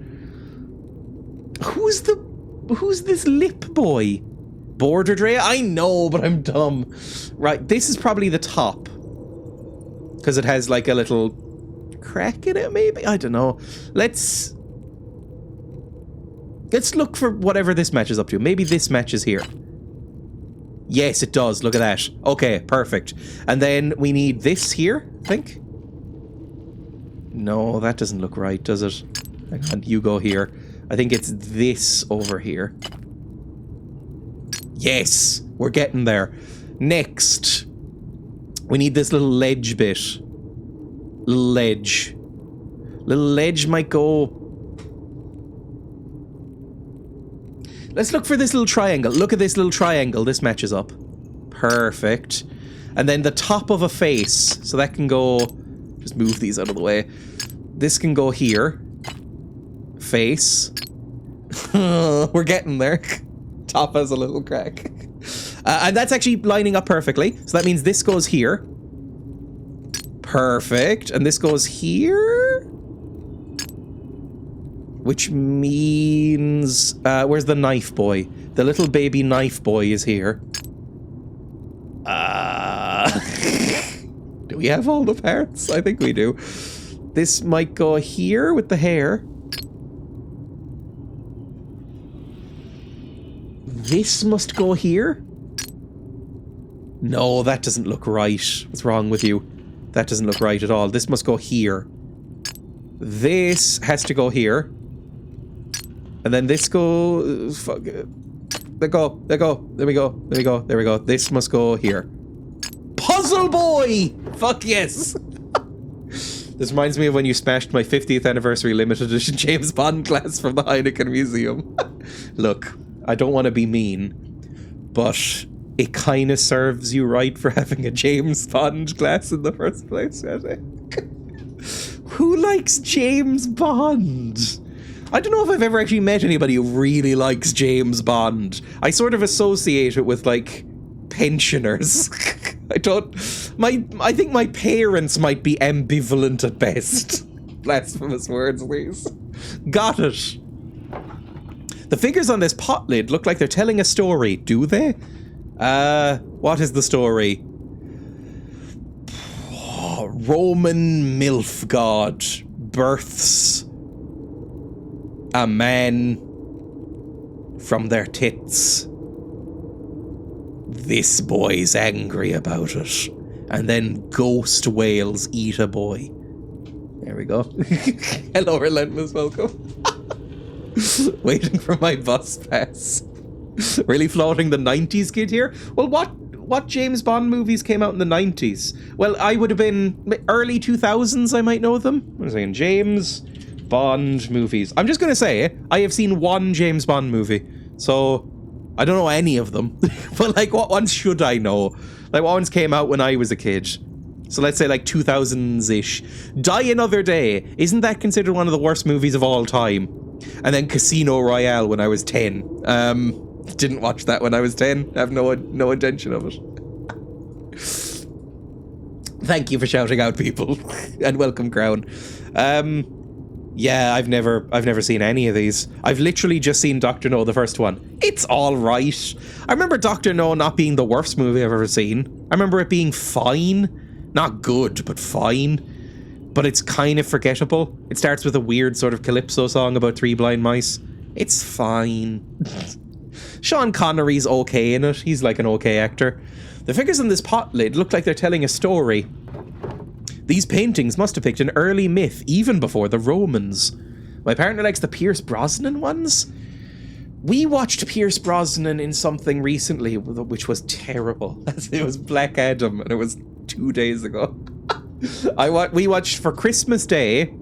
Who's this lip boy? Border Dreya? I know, but I'm dumb. Right, this is probably the top. Because it has like a little crack in it, maybe? I don't know. Let's look for whatever this matches up to. Maybe this matches here. Yes, it does. Look at that. Okay, perfect. And then we need this here, I think. No, that doesn't look right, does it? Hang on, you go here. I think it's this over here. Yes, we're getting there. Next, we need this little ledge bit. Little ledge. Little ledge might go... Let's look for this little triangle. Look at this little triangle. This matches up. Perfect. And then the top of a face. So that can go... Just move these out of the way. This can go here. Face. We're getting there. Top has a little crack. And that's actually lining up perfectly. So that means this goes here. Perfect. And this goes here. Which means... where's the knife boy? The little baby knife boy is here. Do we have all the parts? I think we do. This might go here with the hair. This must go here. No, that doesn't look right. What's wrong with you? That doesn't look right at all. This must go here. This has to go here. And then this goes... Fuck it. There go. There go. There we go. There we go. There we go. This must go here. Puzzle boy! Fuck yes! This reminds me of when you smashed my 50th anniversary limited edition James Bond glass from the Heineken Museum. Look, I don't want to be mean, but it kind of serves you right for having a James Bond glass in the first place, I think. Who likes James Bond? I don't know if I've ever actually met anybody who really likes James Bond. I sort of associate it with, like, pensioners. I think my parents might be ambivalent at best. Blasphemous words, please. Got it. The figures on this pot lid look like they're telling a story, do they? What is the story? Roman MILF god births a man from their tits. This boy's angry about it. And then ghost whales eat a boy. There we go. Hello, Relentless, welcome. Waiting for my bus pass. Really flaunting the 90s kid here? Well, what James Bond movies came out in the 90s? Well, I would have been early 2000s, I might know them. I'm saying James Bond movies. I'm just going to say, I have seen one James Bond movie. So, I don't know any of them. But, like, what ones should I know? Like, what ones came out when I was a kid? So let's say, like, 2000s-ish. Die Another Day. Isn't that considered one of the worst movies of all time? And then Casino Royale when I was 10. Didn't watch that when I was 10. I have no intention of it. Thank you for shouting out, people. And welcome, Crown. Yeah, I've never seen any of these. I've literally just seen Dr. No, the first one. It's all right. I remember Dr. No not being the worst movie I've ever seen. I remember it being fine. Not good, but fine. But it's kind of forgettable. It starts with a weird sort of calypso song about 3 blind mice. It's fine. Sean Connery's okay in it. He's like an okay actor. The figures on this pot lid look like they're telling a story. These paintings must depict an early myth, even before the Romans. My partner likes the Pierce Brosnan ones. We watched Pierce Brosnan in something recently, which was terrible. It was Black Adam, and it was 2 days ago. We watched for Christmas Day.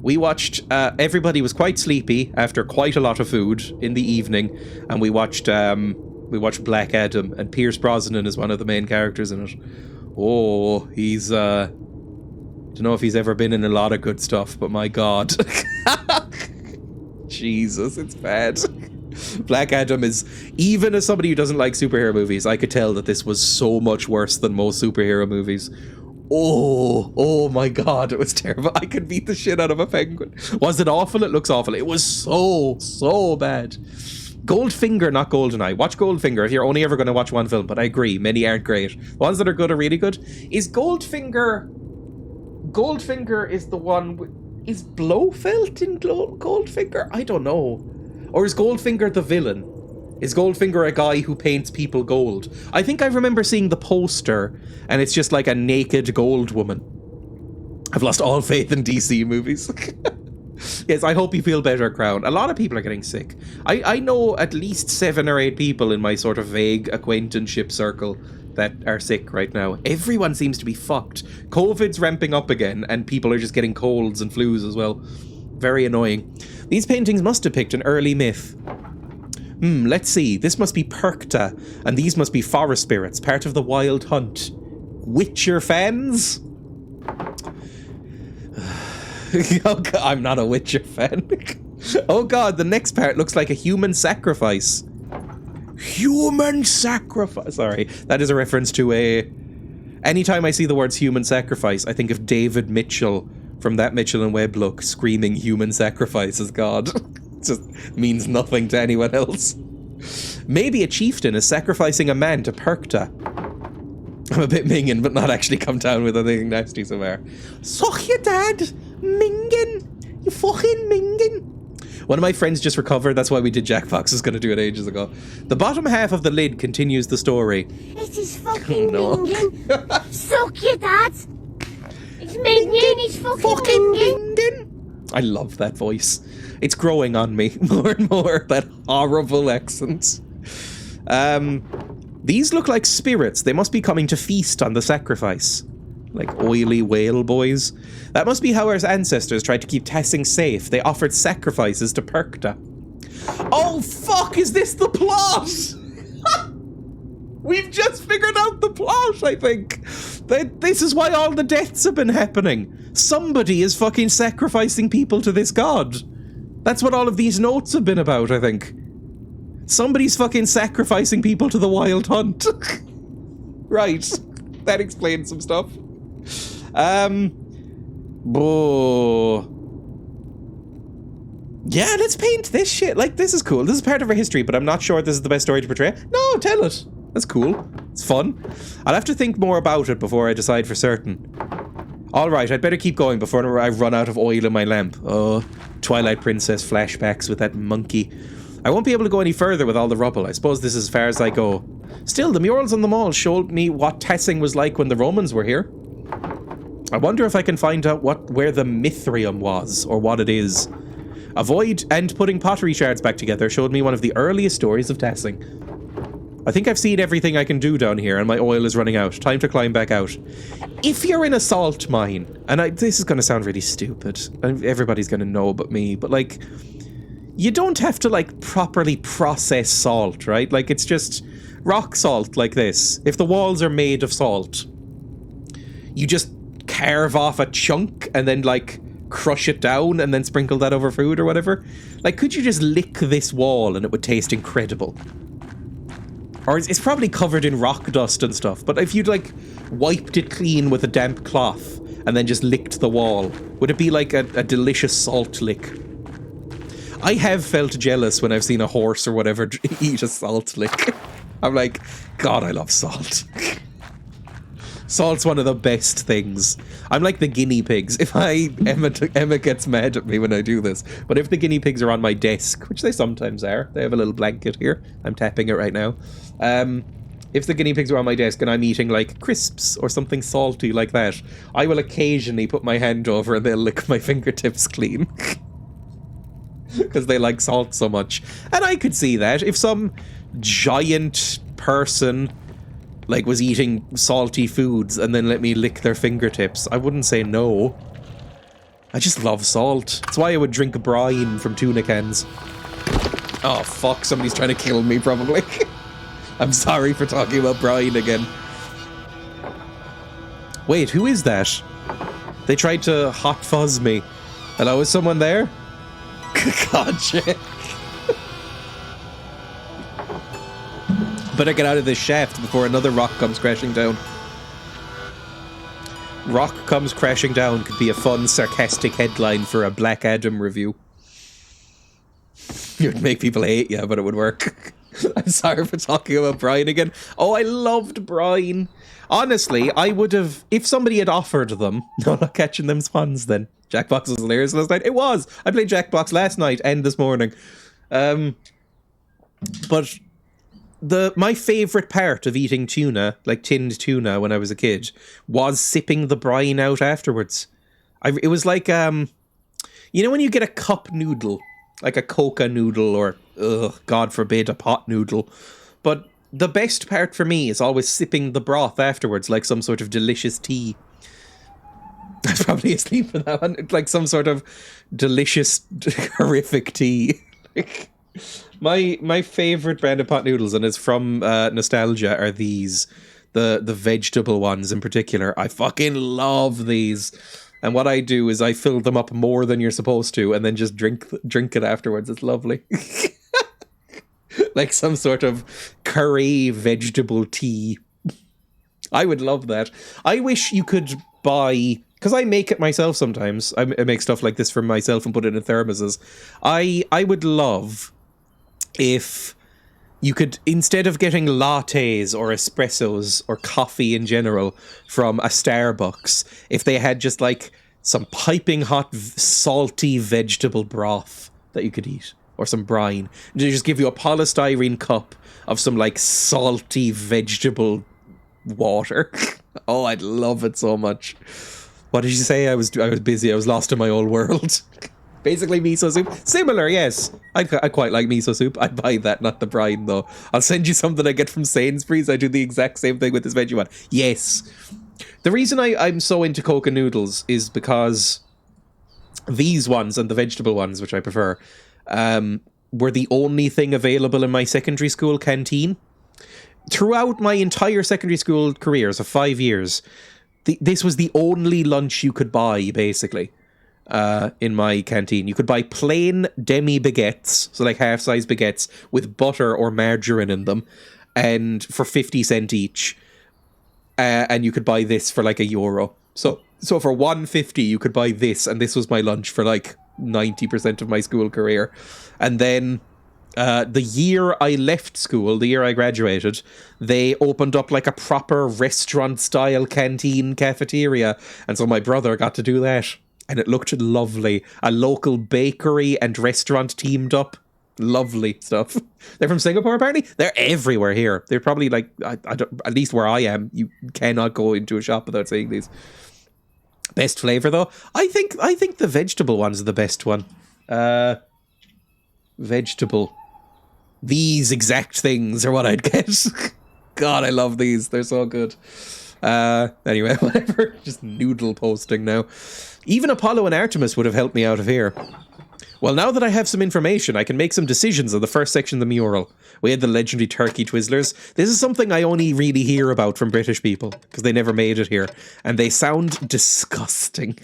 We watched. Everybody was quite sleepy after quite a lot of food in the evening, and we watched Black Adam, and Pierce Brosnan is one of the main characters in it. Oh, he's don't know if he's ever been in a lot of good stuff, but my God. Jesus, it's bad. Black Adam is, even as somebody who doesn't like superhero movies, I could tell that this was so much worse than most superhero movies. Oh my God, it was terrible. I could beat the shit out of a penguin. Was it awful? It looks awful. It was so bad. Goldfinger, not Goldeneye. Watch Goldfinger if you're only ever going to watch one film, but I agree, many aren't great. The ones that are good are really good. Is Goldfinger is the one is Blofeld in Goldfinger? I don't know. Or is Goldfinger the villain? Is Goldfinger a guy who paints people gold? I think I remember seeing the poster, and it's just like a naked gold woman. I've lost all faith in DC movies. Yes, I hope you feel better, Crown. A lot of people are getting sick. I know at least 7 or 8 people in my sort of vague acquaintanceship circle that are sick right now. Everyone seems to be fucked. COVID's ramping up again, and people are just getting colds and flus as well. Very annoying. These paintings must depict an early myth. Let's see. This must be Perkta, and these must be forest spirits, part of the Wild Hunt. Witcher fans? Oh God, I'm not a Witcher fan. Oh God, the next part looks like a human sacrifice. Human sacrifice. Sorry, that is a reference to a... Anytime I see the words human sacrifice, I think of David Mitchell from that Mitchell and Webb look screaming human sacrifice as God. It just means nothing to anyone else. Maybe a chieftain is sacrificing a man to Perkta. I'm a bit minging, but not actually come down with anything nasty somewhere. Suck your dad! Minging! You fucking minging! One of my friends just recovered, that's why we did Jackbox, was going to do it ages ago. The bottom half of the lid continues the story. It is fucking minging! Suck your dad! It's minging! It's fucking minging! I love that voice. It's growing on me more and more, that horrible accent. These look like spirits. They must be coming to feast on the sacrifice. Like oily whale boys. That must be how our ancestors tried to keep Tessing safe. They offered sacrifices to Perkta. Oh fuck, is this the plot? We've just figured out the plot, I think. This is why all the deaths have been happening. Somebody is fucking sacrificing people to this god. That's what all of these notes have been about, I think. Somebody's fucking sacrificing people to the Wild Hunt. Right. That explains some stuff. Yeah, let's paint this shit. Like, this is cool. This is part of our history, but I'm not sure this is the best story to portray. No, tell it. That's cool. It's fun. I'll have to think more about it before I decide for certain. Alright, I'd better keep going before I run out of oil in my lamp. Oh, Twilight Princess flashbacks with that monkey. I won't be able to go any further with all the rubble. I suppose this is as far as I go. Still, the murals on the wall showed me what Tessing was like when the Romans were here. I wonder if I can find out where the Mithrium was, or what it is. Avoid and putting pottery shards back together showed me one of the earliest stories of Tessing. I think I've seen everything I can do down here, and my oil is running out. Time to climb back out. If you're in a salt mine, and this is going to sound really stupid, and everybody's going to know but me, but like, you don't have to like properly process salt, right? Like, it's just rock salt like this. If the walls are made of salt, you just carve off a chunk and then like crush it down and then sprinkle that over food or whatever. Like, could you just lick this wall and it would taste incredible? Or it's probably covered in rock dust and stuff, but if you'd like wiped it clean with a damp cloth and then just licked the wall, would it be like a delicious salt lick? I have felt jealous when I've seen a horse or whatever eat a salt lick. I'm like, God, I love salt. Salt's one of the best things. I'm like the guinea pigs. If Emma gets mad at me when I do this, but if the guinea pigs are on my desk, which they sometimes are, they have a little blanket here. I'm tapping it right now. If the guinea pigs are on my desk and I'm eating like crisps or something salty like that, I will occasionally put my hand over and they'll lick my fingertips clean. Because they like salt so much. And I could see that. If some giant person like was eating salty foods and then let me lick their fingertips, I wouldn't say no. I just love salt. That's why I would drink brine from tuna cans. Oh fuck, somebody's trying to kill me probably. I'm sorry for talking about brine again. Wait, who is that? They tried to hot fuzz me. Hello, is someone there? God, shit. Better get out of this shaft before another rock comes crashing down. Rock comes crashing down could be a fun, sarcastic headline for a Black Adam review. It would make people hate you, but it would work. I'm sorry for talking about brine again. Oh, I loved brine. Honestly, I would have, if somebody had offered them... No, not catching them swans then. Jackbox was hilarious last night. It was! I played Jackbox last night and this morning. But my favorite part of eating tuna, like tinned tuna when I was a kid, was sipping the brine out afterwards. It was like, when you get a cup noodle, like a coca noodle or, God forbid, a pot noodle. But the best part for me is always sipping the broth afterwards, like some sort of delicious tea. I was probably asleep for that one. Like some sort of delicious, horrific tea. My favorite brand of pot noodles, and it's from nostalgia, are these. The vegetable ones in particular. I fucking love these. And what I do is I fill them up more than you're supposed to, and then just drink it afterwards. It's lovely. Like some sort of curry vegetable tea. I would love that. I wish you could buy... Because I make it myself sometimes. I make stuff like this for myself and put it in thermoses. I would love if you could, instead of getting lattes or espressos or coffee in general from a Starbucks, if they had just like some piping hot salty vegetable broth that you could eat, or some brine. They just give you a polystyrene cup of some like salty vegetable water. Oh, I'd love it so much. What did you say? I was busy. I was lost in my old world. Basically miso soup. Similar, yes. I quite like miso soup. I'd buy that, not the brine, though. I'll send you something I get from Sainsbury's. I do the exact same thing with this veggie one. Yes. The reason I'm so into coca noodles is because these ones and the vegetable ones, which I prefer, were the only thing available in my secondary school canteen. Throughout my entire secondary school career, so 5 years, this was the only lunch you could buy, basically, in my canteen. You could buy plain demi-baguettes, so like half-size baguettes, with butter or margarine in them, and for 50 cent each. And you could buy this for like €1. So for $1.50, you could buy this, and this was my lunch for like 90% of my school career. And then the year I left school, the year I graduated, they opened up like a proper restaurant-style canteen cafeteria. And so my brother got to do that. And it looked lovely. A local bakery and restaurant teamed up. Lovely stuff. They're from Singapore, apparently. They're everywhere here. They're probably like, I don't, at least where I am, you cannot go into a shop without seeing these. Best flavour, though? I think the vegetable one's the best one. Vegetable. These exact things are what I'd get. God, I love these. They're so good. Anyway, whatever. Just noodle posting now. Even Apollo and Artemis would have helped me out of here. Well, now that I have some information, I can make some decisions on the first section of the mural. We had the legendary turkey twizzlers. This is something I only really hear about from British people, because they never made it here. And they sound disgusting.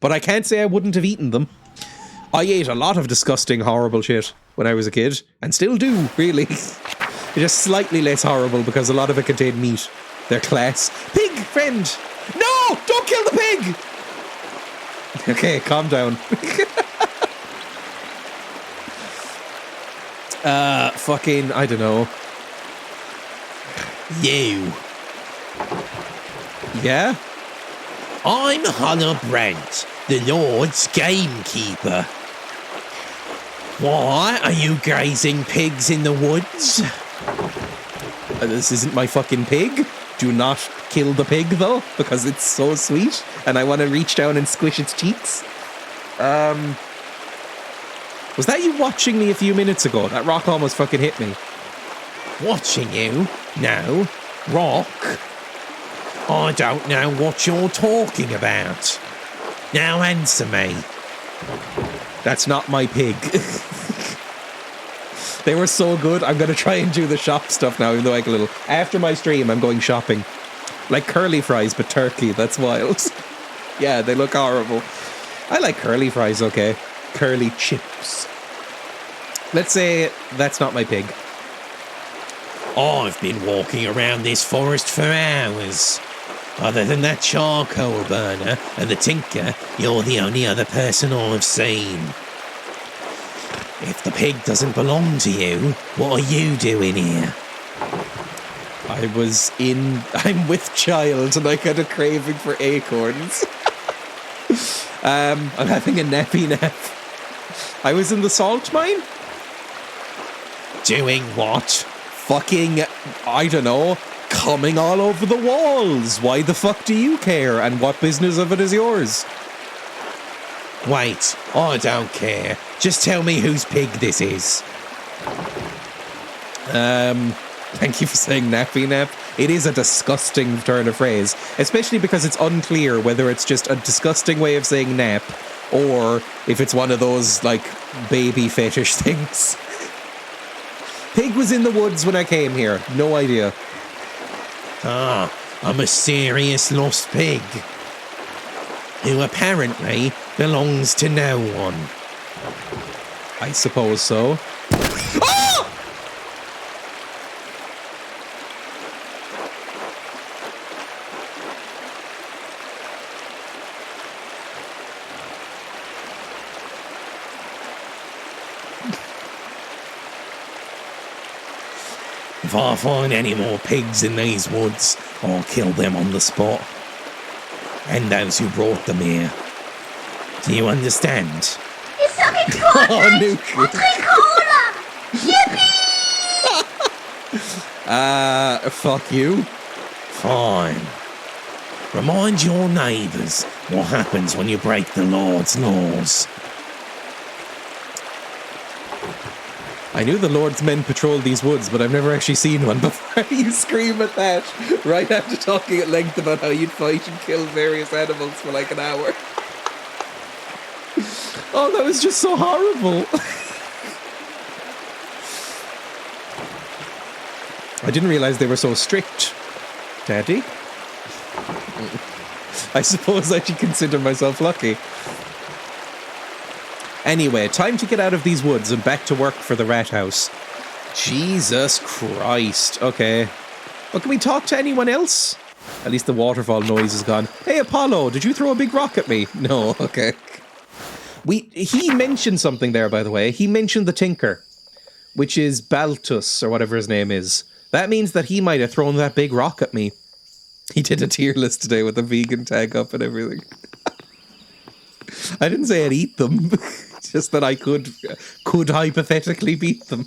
But I can't say I wouldn't have eaten them. I ate a lot of disgusting, horrible shit when I was a kid. And still do, really. It's just slightly less horrible because a lot of it contained meat. They're class. Pig, friend! No! Don't kill the pig! Okay, calm down. Fucking, I don't know. You. Yeah? I'm Hunter Brent, the Lord's gamekeeper. Why are you grazing pigs in the woods? This isn't my fucking pig. Do not kill the pig, though, because it's so sweet, and I want to reach down and squish its cheeks. Was that you watching me a few minutes ago? That rock almost fucking hit me. Watching you? No. Rock? I don't know what you're talking about. Now answer me. That's not my pig. They were so good. I'm going to try and do the shop stuff now, even though I can a little. After my stream, I'm going shopping. Like curly fries, but turkey. That's wild. Yeah, they look horrible. I like curly fries, okay. Curly chips. Let's say that's not my pig. I've been walking around this forest for hours. Other than that charcoal burner and the tinker, you're the only other person I've seen. If the pig doesn't belong to you, what are you doing here? I'm with child and I got a craving for acorns. I'm having a nappy nap. I was in the salt mine. Doing what? fucking, I don't know, coming all over the walls. Why the fuck do you care? And what business of it is yours? Wait, I don't care. Just tell me whose pig this is. Thank you for saying nappy nap. It is a disgusting turn of phrase, especially because it's unclear whether it's just a disgusting way of saying nap or if it's one of those, like, baby fetish things. Pig was in the woods when I came here. No idea. Ah, a mysterious lost pig, who apparently belongs to no one. I suppose so. Ah! If I find any more pigs in these woods, I'll kill them on the spot. And those who brought them here. Do you understand? It's sucking cola! Oh, no. Drink cola! Yippee! Fuck you. Fine. Remind your neighbours what happens when you break the Lord's laws. I knew the Lord's men patrolled these woods, but I've never actually seen one before. You scream at that right after talking at length about how you'd fight and kill various animals for like an hour. Oh, that was just so horrible. I didn't realize they were so strict. Daddy? I suppose I should consider myself lucky. Anyway, time to get out of these woods and back to work for the rat house. Jesus Christ. Okay. But can we talk to anyone else? At least the waterfall noise is gone. Hey, Apollo, did you throw a big rock at me? No, okay. He mentioned something there, by the way. He mentioned the Tinker, which is Baltus, or whatever his name is. That means that he might have thrown that big rock at me. He did a tier list today with a vegan tag up and everything. I didn't say I'd eat them. Just that I could hypothetically beat them.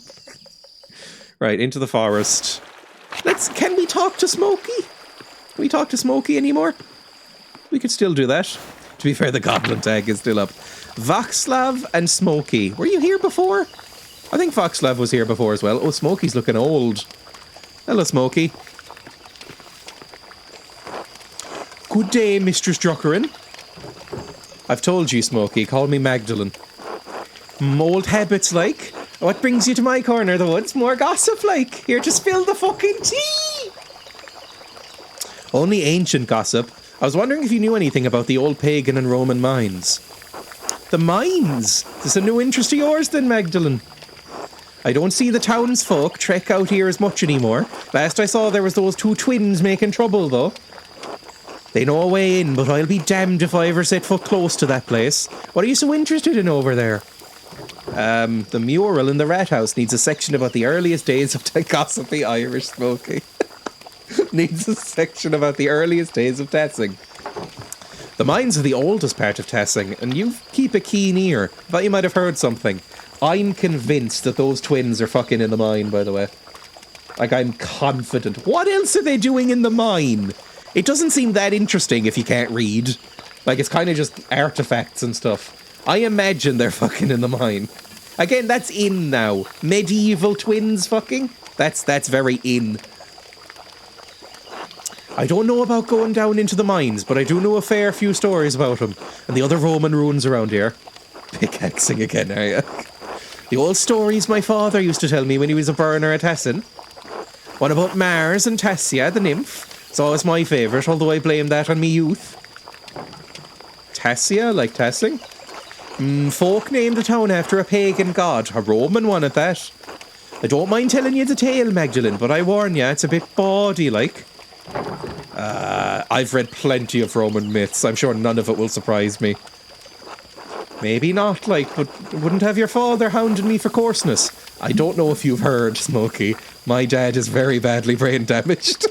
Right, into the forest. Can we talk to Smokey? Can we talk to Smokey anymore? We could still do that. To be fair, the goblin tag is still up. Voxlav and Smokey. Were you here before? I think Voxlav was here before as well. Oh, Smokey's looking old. Hello, Smokey. Good day, Mistress Druckerin. I've told you, Smokey, call me Magdalene. Old habits like. What brings you to my corner of the woods? More gossip like. Here to spill the fucking tea. Only ancient gossip. I was wondering if you knew anything about the old pagan and Roman mines. The mines? Is this a new interest of yours then, Magdalene? I don't see the townsfolk trek out here as much anymore. Last I saw there was those two twins making trouble though. They know a way in, but I'll be damned if I ever set foot close to that place. What are you so interested in over there? The mural in the rat house needs a section about the earliest days of gossipy Irish smoking. Needs a section about the earliest days of tassing. The mines are the oldest part of tassing, and you keep a keen ear. Thought you might have heard something. I'm convinced that those twins are fucking in the mine, by the way. Like, I'm confident. What else are they doing in the mine? It doesn't seem that interesting if you can't read. Like, it's kind of just artifacts and stuff. I imagine they're fucking in the mine. Again, that's in now. Medieval twins fucking? That's very in. I don't know about going down into the mines, but I do know a fair few stories about them. And the other Roman ruins around here. Pickaxing again, are you? The old stories my father used to tell me when he was a burner at Tassin. One about Mars and Tassia, the nymph. It's always my favourite, although I blame that on me youth. Tassia, like tassing? Folk named the town after a pagan god, a Roman one at that. I don't mind telling you the tale, Magdalene, but I warn you, it's a bit bawdy, like. I've read plenty of Roman myths. I'm sure none of it will surprise me. Maybe not, like, but wouldn't have your father hounding me for coarseness. I don't know if you've heard, Smokey. My dad is very badly brain damaged.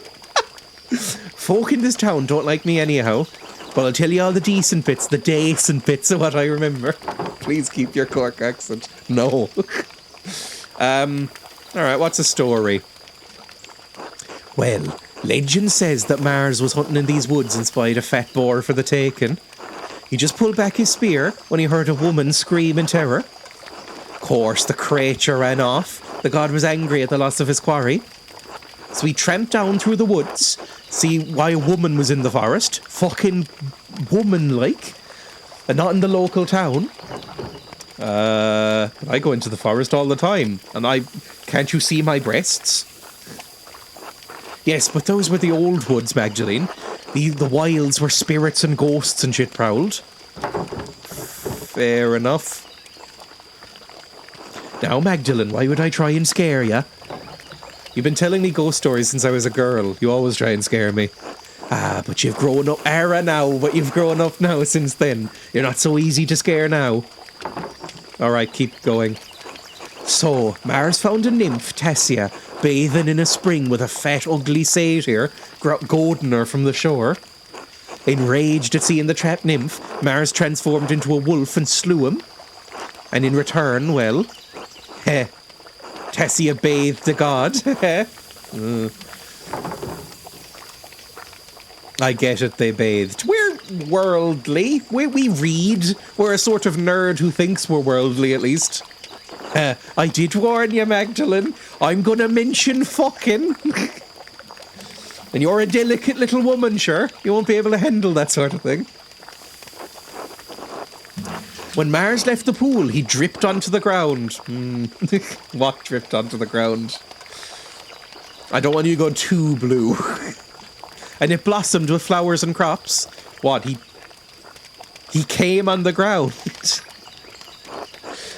Folk in this town don't like me anyhow, but I'll tell you all the decent bits of what I remember. Please keep your Cork accent. No. Alright, what's a story? Well, legend says that Mars was hunting in these woods and spied a fat boar for the taking. He just pulled back his spear when he heard a woman scream in terror. Of course, the creature ran off. The god was angry at the loss of his quarry. So he tramped down through the woods, see why a woman was in the forest. Fucking woman-like. And not in the local town. I go into the forest all the time. And can't you see my breasts? Yes, but those were the old woods, Magdalene. The wilds where spirits and ghosts and shit prowled. Fair enough. Now, Magdalene, why would I try and scare ya? You've been telling me ghost stories since I was a girl. You always try and scare me. Ah, but you've grown up. But you've grown up now since then. You're not so easy to scare now. Alright, keep going. So, Mars found a nymph, Tessia, bathing in a spring with a fat, ugly satyr, goading her from the shore. Enraged at seeing the trapped nymph, Mars transformed into a wolf and slew him. And in return, well, Tessia bathed the god. I get it, they bathed. We're worldly. We read. We're a sort of nerd who thinks we're worldly, at least. I did warn you, Magdalene. I'm gonna mention fucking. And you're a delicate little woman, sure. You won't be able to handle that sort of thing. When Mars left the pool, he dripped onto the ground. What dripped onto the ground? I don't want you to go too blue. And it blossomed with flowers and crops. What? He came on the ground.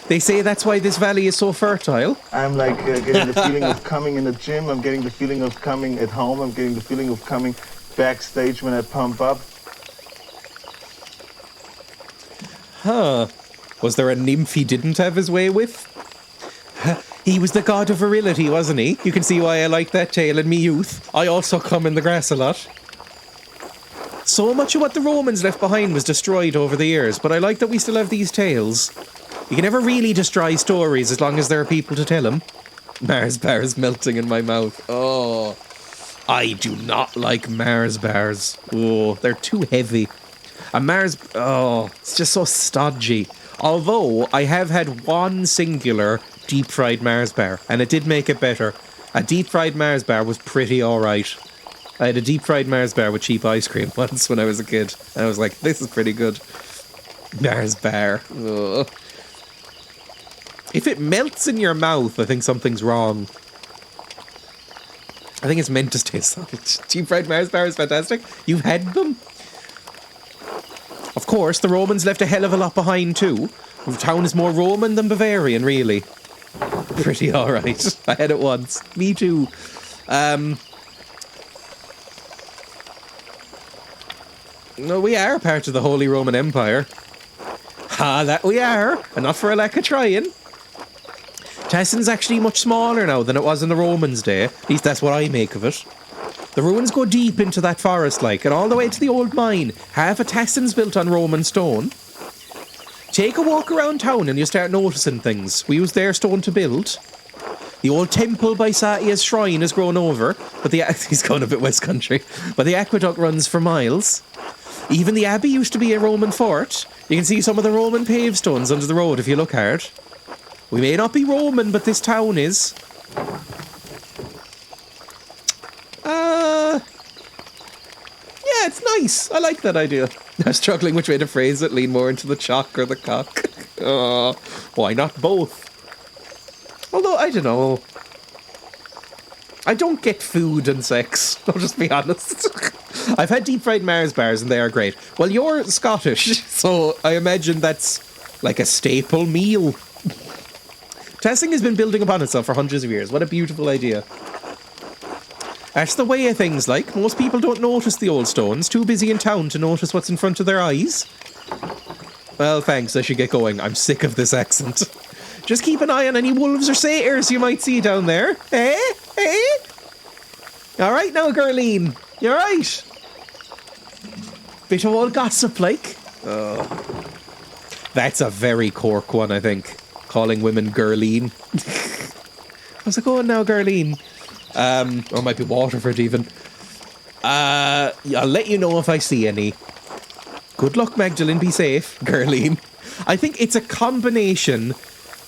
They say that's why this valley is so fertile. I'm like getting the feeling of coming in the gym. I'm getting the feeling of coming at home. I'm getting the feeling of coming backstage when I pump up. Huh. Was there a nymph he didn't have his way with? He was the god of virility, wasn't he? You can see why I like that tale in me youth. I also come in the grass a lot. So much of what the Romans left behind was destroyed over the years, but I like that we still have these tales. You can never really destroy stories as long as there are people to tell them. Mars bars melting in my mouth. Oh, I do not like Mars bars. Oh, they're too heavy. A Mars... Oh, it's just so stodgy. Although, I have had one singular deep-fried Mars bar, and it did make it better. A deep-fried Mars bar was pretty alright. I had a deep-fried Mars bar with cheap ice cream once when I was a kid. And I was like, this is pretty good. Mars bar. Ugh. If it melts in your mouth, I think something's wrong. I think it's meant to taste salt. Deep-fried Mars bar is fantastic. You've had them? Of course, the Romans left a hell of a lot behind too. The town is more Roman than Bavarian, really. Pretty alright. I had it once. Me too. No, we are part of the Holy Roman Empire. That we are. And not for a lack of trying. Tessin's actually much smaller now than it was in the Romans' day. At least that's what I make of it. The ruins go deep into that forest, like, and all the way to the old mine. Half of Tessin's built on Roman stone. Take a walk around town and you start noticing things. We use their stone to build. The old temple by Satya's shrine has grown over, but he's going a bit West Country. But the aqueduct runs for miles. Even the abbey used to be a Roman fort. You can see some of the Roman pavestones under the road if you look hard. We may not be Roman, but this town is. Yeah, it's nice. I like that idea. I'm struggling which way to phrase it. Lean more into the chalk or the cock. Why not both? Although, I don't know. I don't get food and sex. I'll just be honest. I've had deep-fried Mars bars and they are great. Well, you're Scottish, so I imagine that's like a staple meal. Testing has been building upon itself for hundreds of years. What a beautiful idea. That's the way of things, like. Most people don't notice the old stones. Too busy in town to notice what's in front of their eyes. Well, thanks. I should get going. I'm sick of this accent. Just keep an eye on any wolves or satyrs you might see down there. Eh? Eh? All right now, Gerline. You all right? Bit of old gossip, like. That's a very Cork one, I think. Calling women Gerline. How's it going now, Gerline? Or it might be Waterford even. I'll let you know if I see any. Good luck, Magdalene. Be safe. Girleen. I think it's a combination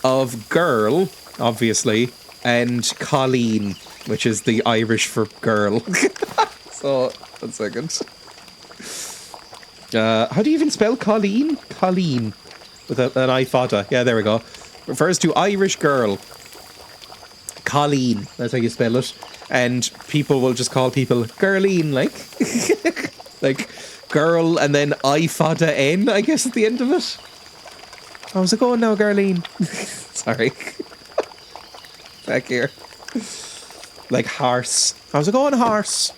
of girl, obviously, and Colleen, which is the Irish for girl. So, 1 second. How do you even spell Colleen? Colleen. With an I fada. Yeah, there we go. Refers to Irish girl. Colleen. That's how you spell it. And people will just call people Girleen, like. Like, girl and then I fada N, I guess, at the end of it. How's it going now, Girleen? Sorry. Back here. Like horse. How's it going, horse?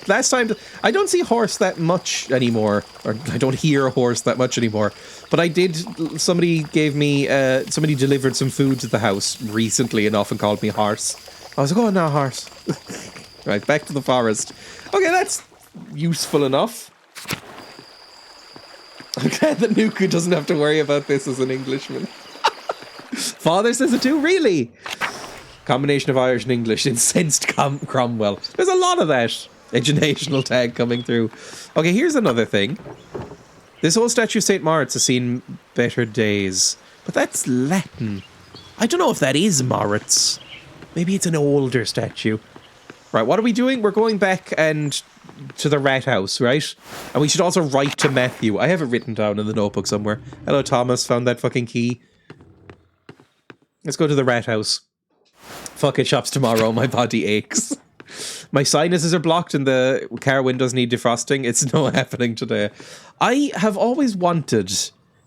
Last time, I don't see horse that much anymore, or I don't hear a horse that much anymore, but I did, somebody delivered some food to the house recently and often called me horse. How's it going now, horse? Right, back to the forest. Okay, that's useful enough. I'm glad that Nuku doesn't have to worry about this as an Englishman. Father says it too, really? Combination of Irish and English, incensed Cromwell. There's a lot of that educational tag coming through. Okay, here's another thing. This whole statue of St. Moritz has seen better days. But that's Latin. I don't know if that is Moritz. Maybe it's an older statue. Right, what are we doing? We're going back and to the rat house, right? And we should also write to Matthew. I have it written down in the notebook somewhere. Hello, Thomas. Found that fucking key. Let's go to the rat house. Fuck it, shops tomorrow. My body aches. My sinuses are blocked and the car windows need defrosting. It's not happening today. I have always wanted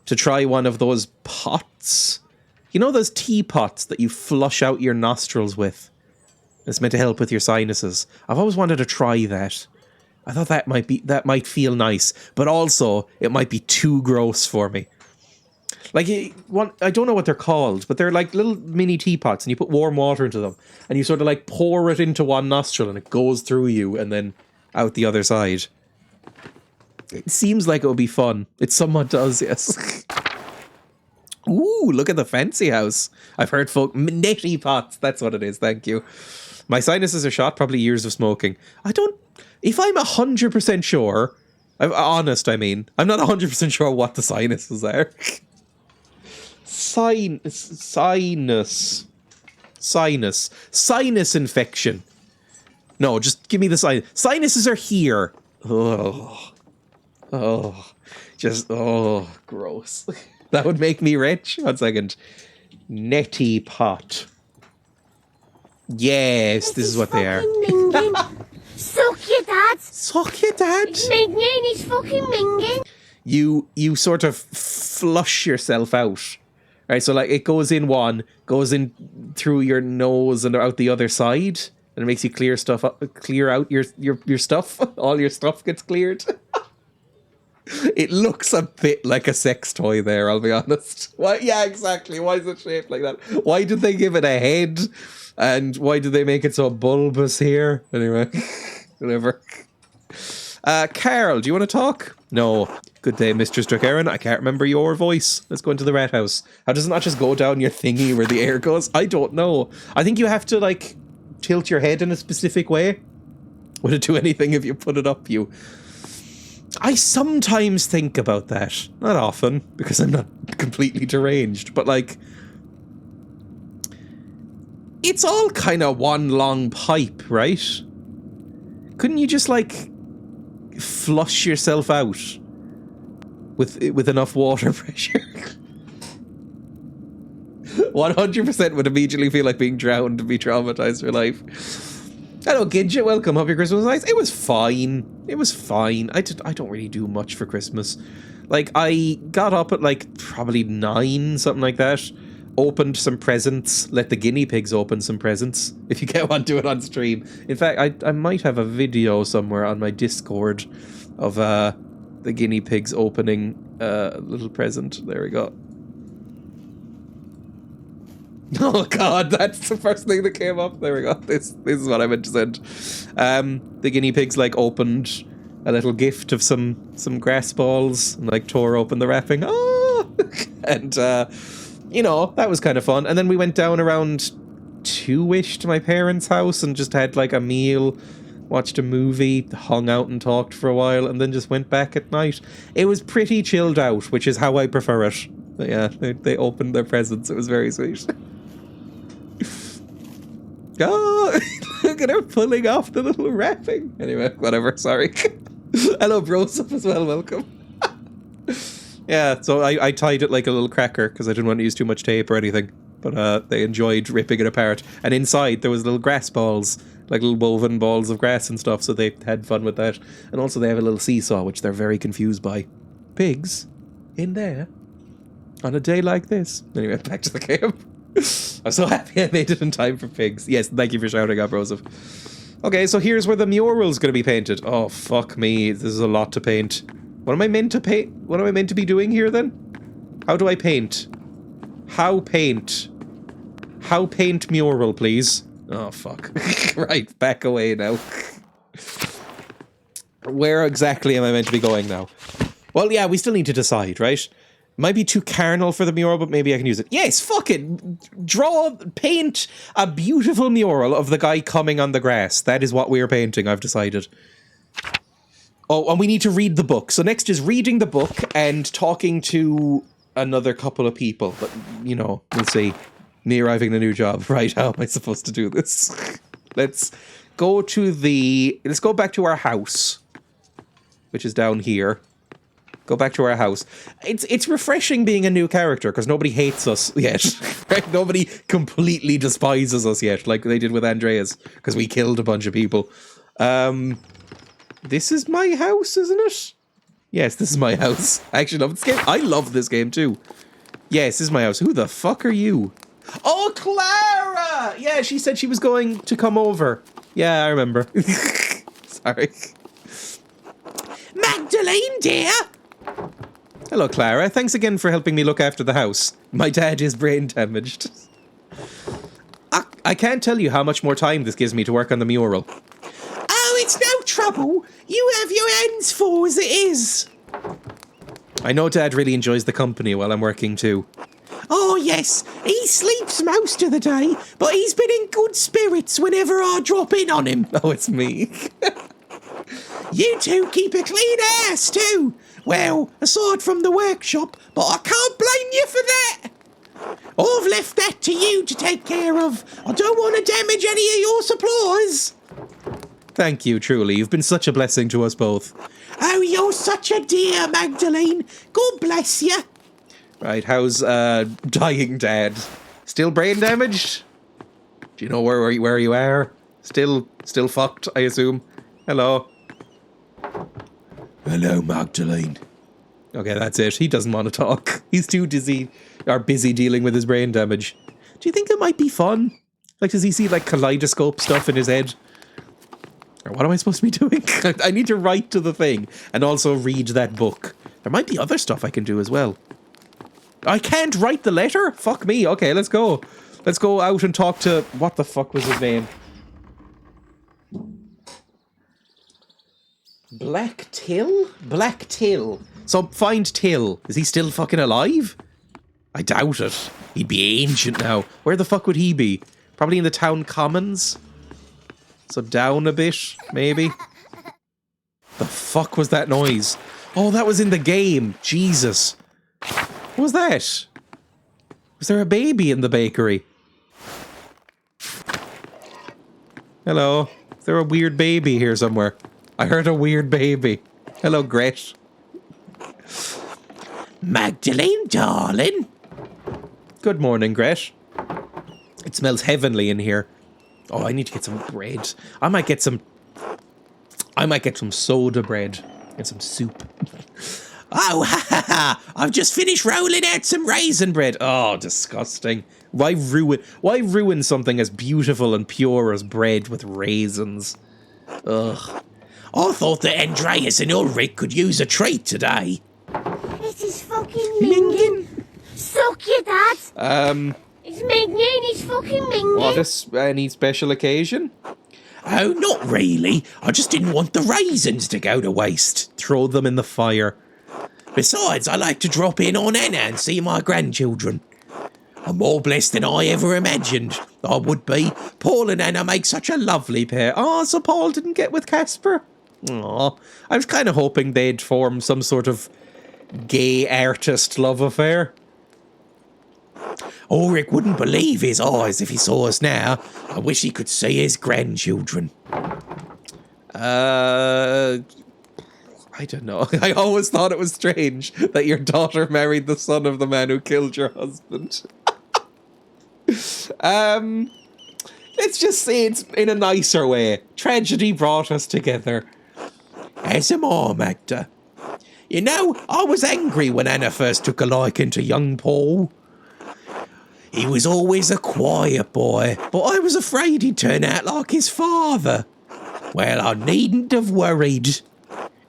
to try one of those pots. You know those teapots that you flush out your nostrils with? It's meant to help with your sinuses. I've always wanted to try that. I thought that might feel nice, but also it might be too gross for me. Like, I don't know what they're called, but they're like little mini teapots and you put warm water into them and you sort of like pour it into one nostril and it goes through you and then out the other side. It seems like it would be fun. It somewhat does, yes. Ooh, look at the fancy house. I've heard folk... Neti pots, that's what it is, thank you. My sinuses are shot, probably years of smoking. I don't... If I'm 100% sure... I'm honest, I mean. I'm not 100% sure what the sinuses are. Sinus infection. No, just give me the sinus. Sinuses are here. Oh, gross. That would make me rich. 1 second. Neti pot. Yes, this is what they are. Suck your dad. Suck your dad. Minging, he's fucking minging. You sort of flush yourself out. Right, so like it goes in through your nose and out the other side, and it makes you clear out your stuff. All your stuff gets cleared. It looks a bit like a sex toy there, I'll be honest. Why? Yeah, exactly. Why is it shaped like that? Why did they give it a head? And why did they make it so bulbous here? Anyway, whatever. Carl, do you want to talk? No. Good day, Mistress Dracarin. I can't remember your voice. Let's go into the rat house. How does it not just go down your thingy where the air goes? I don't know. I think you have to, like, tilt your head in a specific way. Would it do anything if you put it up you? I sometimes think about that. Not often, because I'm not completely deranged. But, like, it's all kind of one long pipe, right? Couldn't you just, like, flush yourself out with enough water pressure? 100% would immediately feel like being drowned and be traumatized for life. Hello, Gidget. Welcome. Hope your Christmas was nice. It was fine. It was fine. I don't really do much for Christmas. Like, I got up at, like, probably 9, something like that. Opened some presents. Let the guinea pigs open some presents. If you get one, do it on stream. In fact, I might have a video somewhere on my Discord of the guinea pigs opening a little present. There we go. Oh god, that's the first thing that came up. There we go. This is what I meant to send. The guinea pigs like opened a little gift of some grass balls and like tore open the wrapping. Oh! And you know, that was kind of fun. And then we went down around 2-ish to my parents' house and just had like a meal, watched a movie, hung out and talked for a while, and then just went back at night. It was pretty chilled out, which is how I prefer it. But yeah, they opened their presents. It was very sweet. Oh, look at her pulling off the little wrapping. Anyway, whatever, sorry. Hello, Broseph as well, welcome. Yeah, so I tied it like a little cracker because I didn't want to use too much tape or anything. But they enjoyed ripping it apart. And inside there was little grass balls, like little woven balls of grass and stuff, so they had fun with that. And also they have a little seesaw, which they're very confused by. Pigs? In there? On a day like this? Anyway, back to the game. I'm so happy I made it in time for pigs. Yes, thank you for shouting out, Roseph. Okay, so here's where the mural's going to be painted. Oh, fuck me. This is a lot to paint. What am I meant to paint? What am I meant to be doing here, then? How do I paint? How paint? How paint mural, please? Oh, fuck. Right, back away now. Where exactly am I meant to be going now? Well, yeah, we still need to decide, right? Might be too carnal for the mural, but maybe I can use it. Yes, fuck it. Paint a beautiful mural of the guy coming on the grass. That is what we're painting, I've decided. Oh, and we need to read the book. So next is reading the book and talking to another couple of people. But, you know, we'll see. Me arriving in a new job. Right, how am I supposed to do this? Let's go back to our house, which is down here. Go back to our house. It's refreshing being a new character because nobody hates us yet. Right? Nobody completely despises us yet, like they did with Andreas, because we killed a bunch of people. This is my house, isn't it? Yes, this is my house. I actually love this game. I love this game too. Yes, this is my house. Who the fuck are you? Oh, Clara! Yeah, she said she was going to come over. Yeah, I remember. Sorry. Magdalene, dear! Hello, Clara. Thanks again for helping me look after the house. My dad is brain damaged. I can't tell you how much more time this gives me to work on the mural. Oh, it's no trouble. You have your hands full as it is. I know Dad really enjoys the company while I'm working too. Oh, yes. He sleeps most of the day, but he's been in good spirits whenever I drop in on him. Oh, it's me. You two keep a clean house too. Well, aside from the workshop, but I can't blame you for that. I've left that to you to take care of. I don't want to damage any of your supplies. Thank you, truly. You've been such a blessing to us both. Oh, you're such a dear, Magdalene. God bless you. Right, how's dying Dad? Still brain damaged? Do you know where you are? Still fucked, I assume. Hello. Hello, Magdalene. Okay, that's it. He doesn't want to talk. He's too busy dealing with his brain damage. Do you think it might be fun? Like, does he see, like, kaleidoscope stuff in his head? Or what am I supposed to be doing? I need to write to the thing and also read that book. There might be other stuff I can do as well. I can't write the letter? Fuck me. Okay, let's go. Let's go out and talk to... What the fuck was his name? Black Till? Black Till. So find Till. Is he still fucking alive? I doubt it. He'd be ancient now. Where the fuck would he be? Probably in the town commons? So down a bit, maybe? The fuck was that noise? Oh, that was in the game. Jesus. What was that? Was there a baby in the bakery? Hello. Is there a weird baby here somewhere? I heard a weird baby. Hello, Gret. Magdalene, darling. Good morning, Gret. It smells heavenly in here. Oh, I need to get some bread. I might get some soda bread and some soup. Oh, ha! I've just finished rolling out some raisin bread. Oh, disgusting. Why ruin something as beautiful and pure as bread with raisins? Ugh. I thought that Andreas and Ulrich could use a treat today. It is fucking minging. Suck you, Dad. It's minging, it's fucking minging. What, any special occasion? Oh, not really. I just didn't want the raisins to go to waste. Throw them in the fire. Besides, I like to drop in on Anna and see my grandchildren. I'm more blessed than I ever imagined I would be. Paul and Anna make such a lovely pair. Oh, so Paul didn't get with Casper? Aw, I was kind of hoping they'd form some sort of gay artist love affair. Ulrich wouldn't believe his eyes if he saw us now. I wish he could see his grandchildren. I don't know. I always thought it was strange that your daughter married the son of the man who killed your husband. Let's just say it's in a nicer way. Tragedy brought us together. As am I, Magda. You know, I was angry when Anna first took a liking to young Paul. He was always a quiet boy, but I was afraid he'd turn out like his father. Well, I needn't have worried.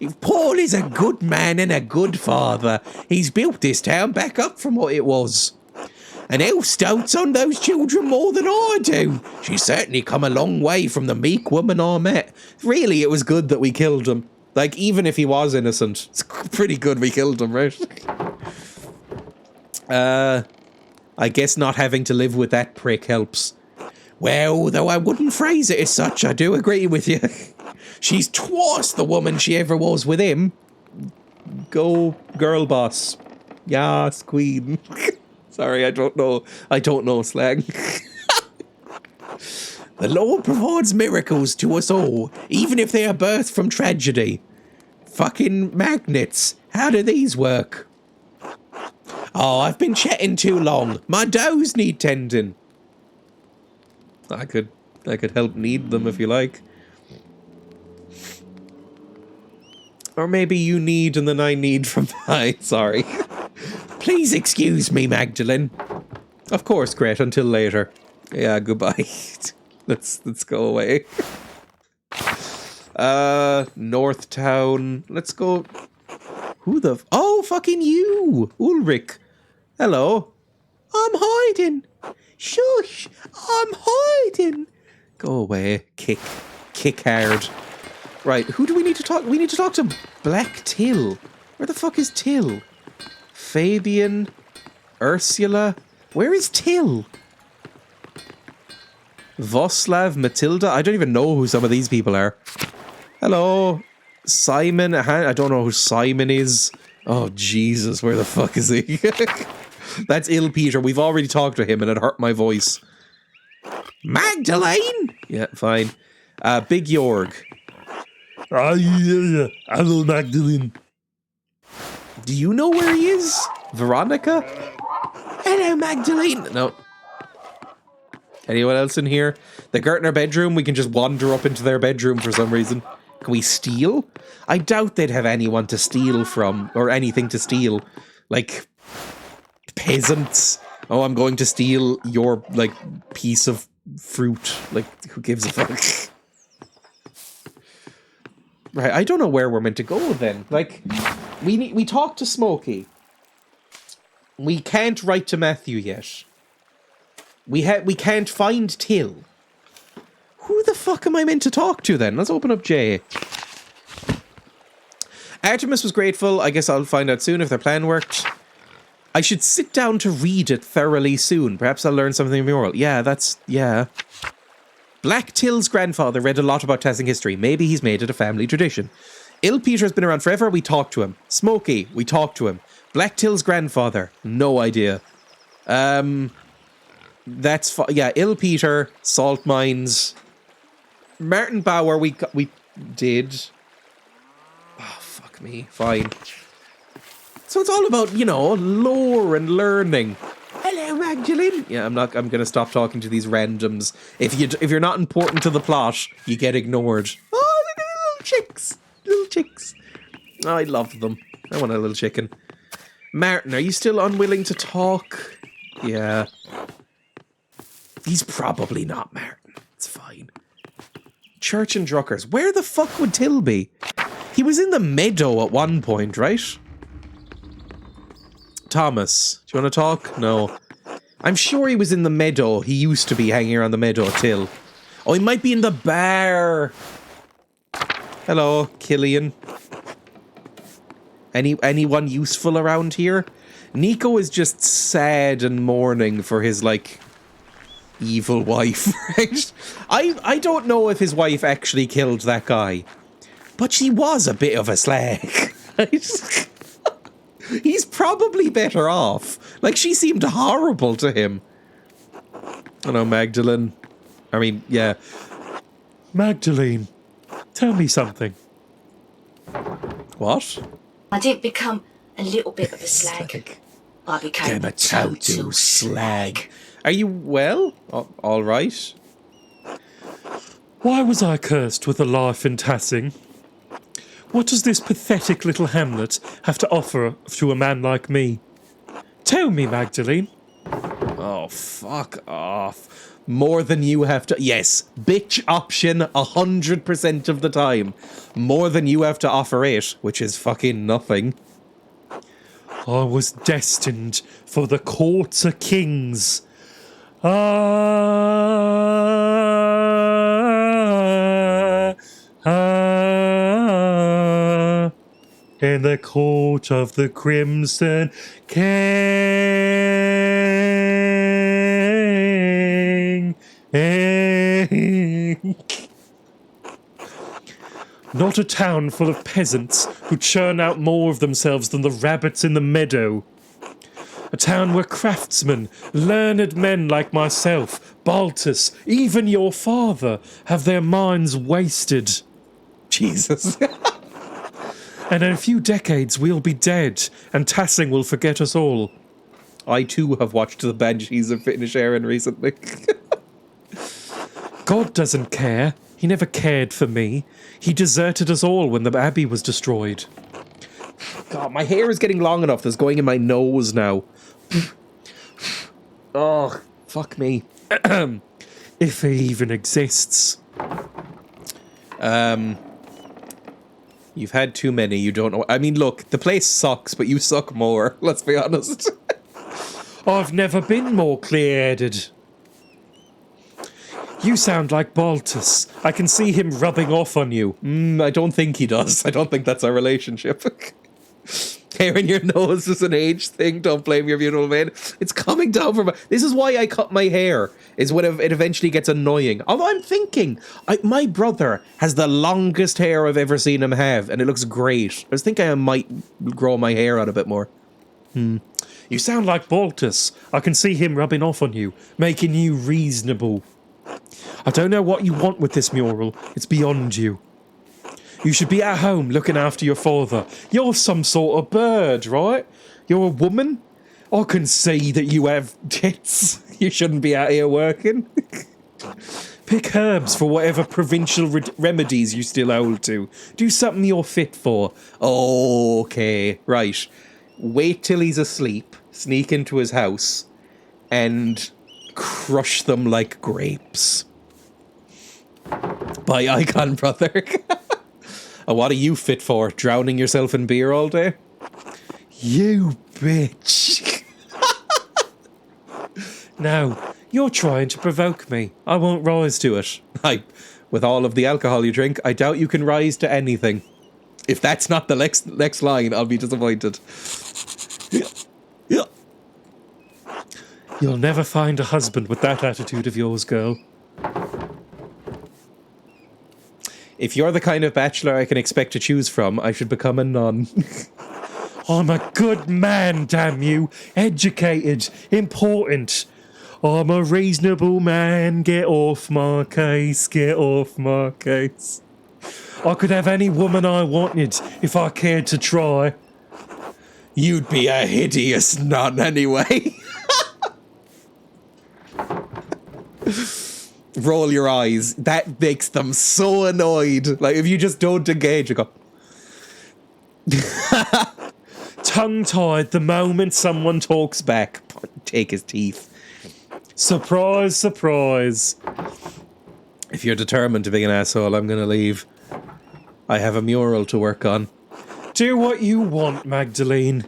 If Paul is a good man and a good father, he's built this town back up from what it was. And Elf dotes on those children more than I do. She's certainly come a long way from the meek woman I met. Really, it was good that we killed him. Like, even if he was innocent, it's pretty good we killed him, right? I guess not having to live with that prick helps. Well, though I wouldn't phrase it as such, I do agree with you. She's twice the woman she ever was with him. Go, girl boss. Yas, queen. Sorry, I don't know slang. The Lord provides miracles to us all, even if they are birthed from tragedy. Fucking magnets. How do these work? Oh, I've been chatting too long. My toes need tending. I could help knead them if you like. Or maybe you need and then I need from sorry. Please excuse me, Magdalene. Of course, great, until later. Yeah, goodbye. Let's go away. North Town. Let's go. Who the oh, fucking you, Ulrich. Hello. I'm hiding. Shush, I'm hiding. Go away. Kick hard. Right, who do we need to talk? We need to talk to Black Till. Where the fuck is Till? Fabian, Ursula. Where is Till? Voslav, Matilda. I don't even know who some of these people are. Hello, Simon. I don't know who Simon is. Oh Jesus, where the fuck is he? That's ill Peter. We've already talked to him and it hurt my voice. Magdalene? Yeah, fine. Big Jorg. Hello, Magdalene. Do you know where he is? Veronica? Hello, Magdalene. No. Anyone else in here? They got in our bedroom. We can just wander up into their bedroom for some reason. Can we steal? I doubt they'd have anyone to steal from, or anything to steal. Like, peasants. Oh, I'm going to steal your, like, piece of fruit. Like, who gives a fuck? Right, I don't know where we're meant to go then. Like, we talked to Smokey. We can't write to Matthew yet. We can't find Till. Who the fuck am I meant to talk to then? Let's open up Jay. Artemis was grateful. I guess I'll find out soon if their plan worked. I should sit down to read it thoroughly soon. Perhaps I'll learn something more. Yeah. Black Till's grandfather read a lot about testing history. Maybe he's made it a family tradition. Il Peter's been around forever. We talked to him. Smokey, we talked to him. Black Till's grandfather. No idea. That's yeah. Il Peter, salt mines. Martin Bauer. We did. Oh fuck me. Fine. So it's all about, you know, lore and learning. Hello, Magdalene. Yeah, I'm gonna stop talking to these randoms. If you're not important to the plot, you get ignored. Oh, look at the little chicks. Oh, I love them. I want a little chicken. Martin, are you still unwilling to talk? Yeah. He's probably not Martin. It's fine. Church and Druckers. Where the fuck would Till be? He was in the meadow at one point, right? Thomas, do you want to talk? No. I'm sure he was in the meadow. He used to be hanging around the meadow, Till. Oh, he might be in the bar. Hello, Killian. Anyone useful around here? Nico is just sad and mourning for his, like, evil wife, right? I don't know if his wife actually killed that guy, but she was a bit of a slag, right? He's probably better off. Like, she seemed horrible to him. I know, Magdalene. I mean, yeah. Magdalene, tell me something. What? I didn't become a little bit of a slag. I became a total slag. Are you well? All right. Why was I cursed with a life in Tassing? What does this pathetic little hamlet have to offer to a man like me? Tell me, Magdalene. Oh, fuck off. More than you have to... Yes, bitch option 100% of the time. More than you have to offer it, which is fucking nothing. I was destined for the courts of kings. In the court of the Crimson King. Not a town full of peasants who churn out more of themselves than the rabbits in the meadow. A town where craftsmen, learned men like myself, Baltus, even your father, have their minds wasted. Jesus. And in a few decades we'll be dead, and Tassing will forget us all. I too have watched the Banshees of Inisherin recently. God doesn't care. He never cared for me. He deserted us all when the Abbey was destroyed. God, my hair is getting long enough that's going in my nose now. Oh, fuck me. If he even exists. You've had too many, you don't know. I mean, look, the place sucks, but you suck more, let's be honest. I've never been more clear-headed. You sound like Baltus. I can see him rubbing off on you. I don't think he does. I don't think that's our relationship. Hair in your nose is an age thing. Don't blame your beautiful man. It's coming down from... This is why I cut my hair, is when it eventually gets annoying. Although I'm thinking, my brother has the longest hair I've ever seen him have, and it looks great. I was thinking I might grow my hair out a bit more. You sound like Baltus. I can see him rubbing off on you, making you reasonable. I don't know what you want with this mural. It's beyond you. You should be at home looking after your father. You're some sort of bird, right? You're a woman? I can see that you have tits. You shouldn't be out here working. Pick herbs for whatever provincial remedies you still hold to. Do something you're fit for. Okay, right. Wait till he's asleep, sneak into his house, and crush them like grapes. By Icon, brother. What are you fit for? Drowning yourself in beer all day? You bitch. Now, you're trying to provoke me. I won't rise to it. With all of the alcohol you drink, I doubt you can rise to anything. If that's not the next line, I'll be disappointed. You'll never find a husband with that attitude of yours, girl. If you're the kind of bachelor I can expect to choose from, I should become a nun. I'm a good man, damn you. Educated, important. I'm a reasonable man. Get off my case, get off my case. I could have any woman I wanted if I cared to try. You'd be a hideous nun anyway. Roll your eyes. That makes them so annoyed. Like, if you just don't engage, you go... Tongue-tied the moment someone talks back. Take his teeth. Surprise, surprise. If you're determined to be an asshole, I'm gonna leave. I have a mural to work on. Do what you want, Magdalene.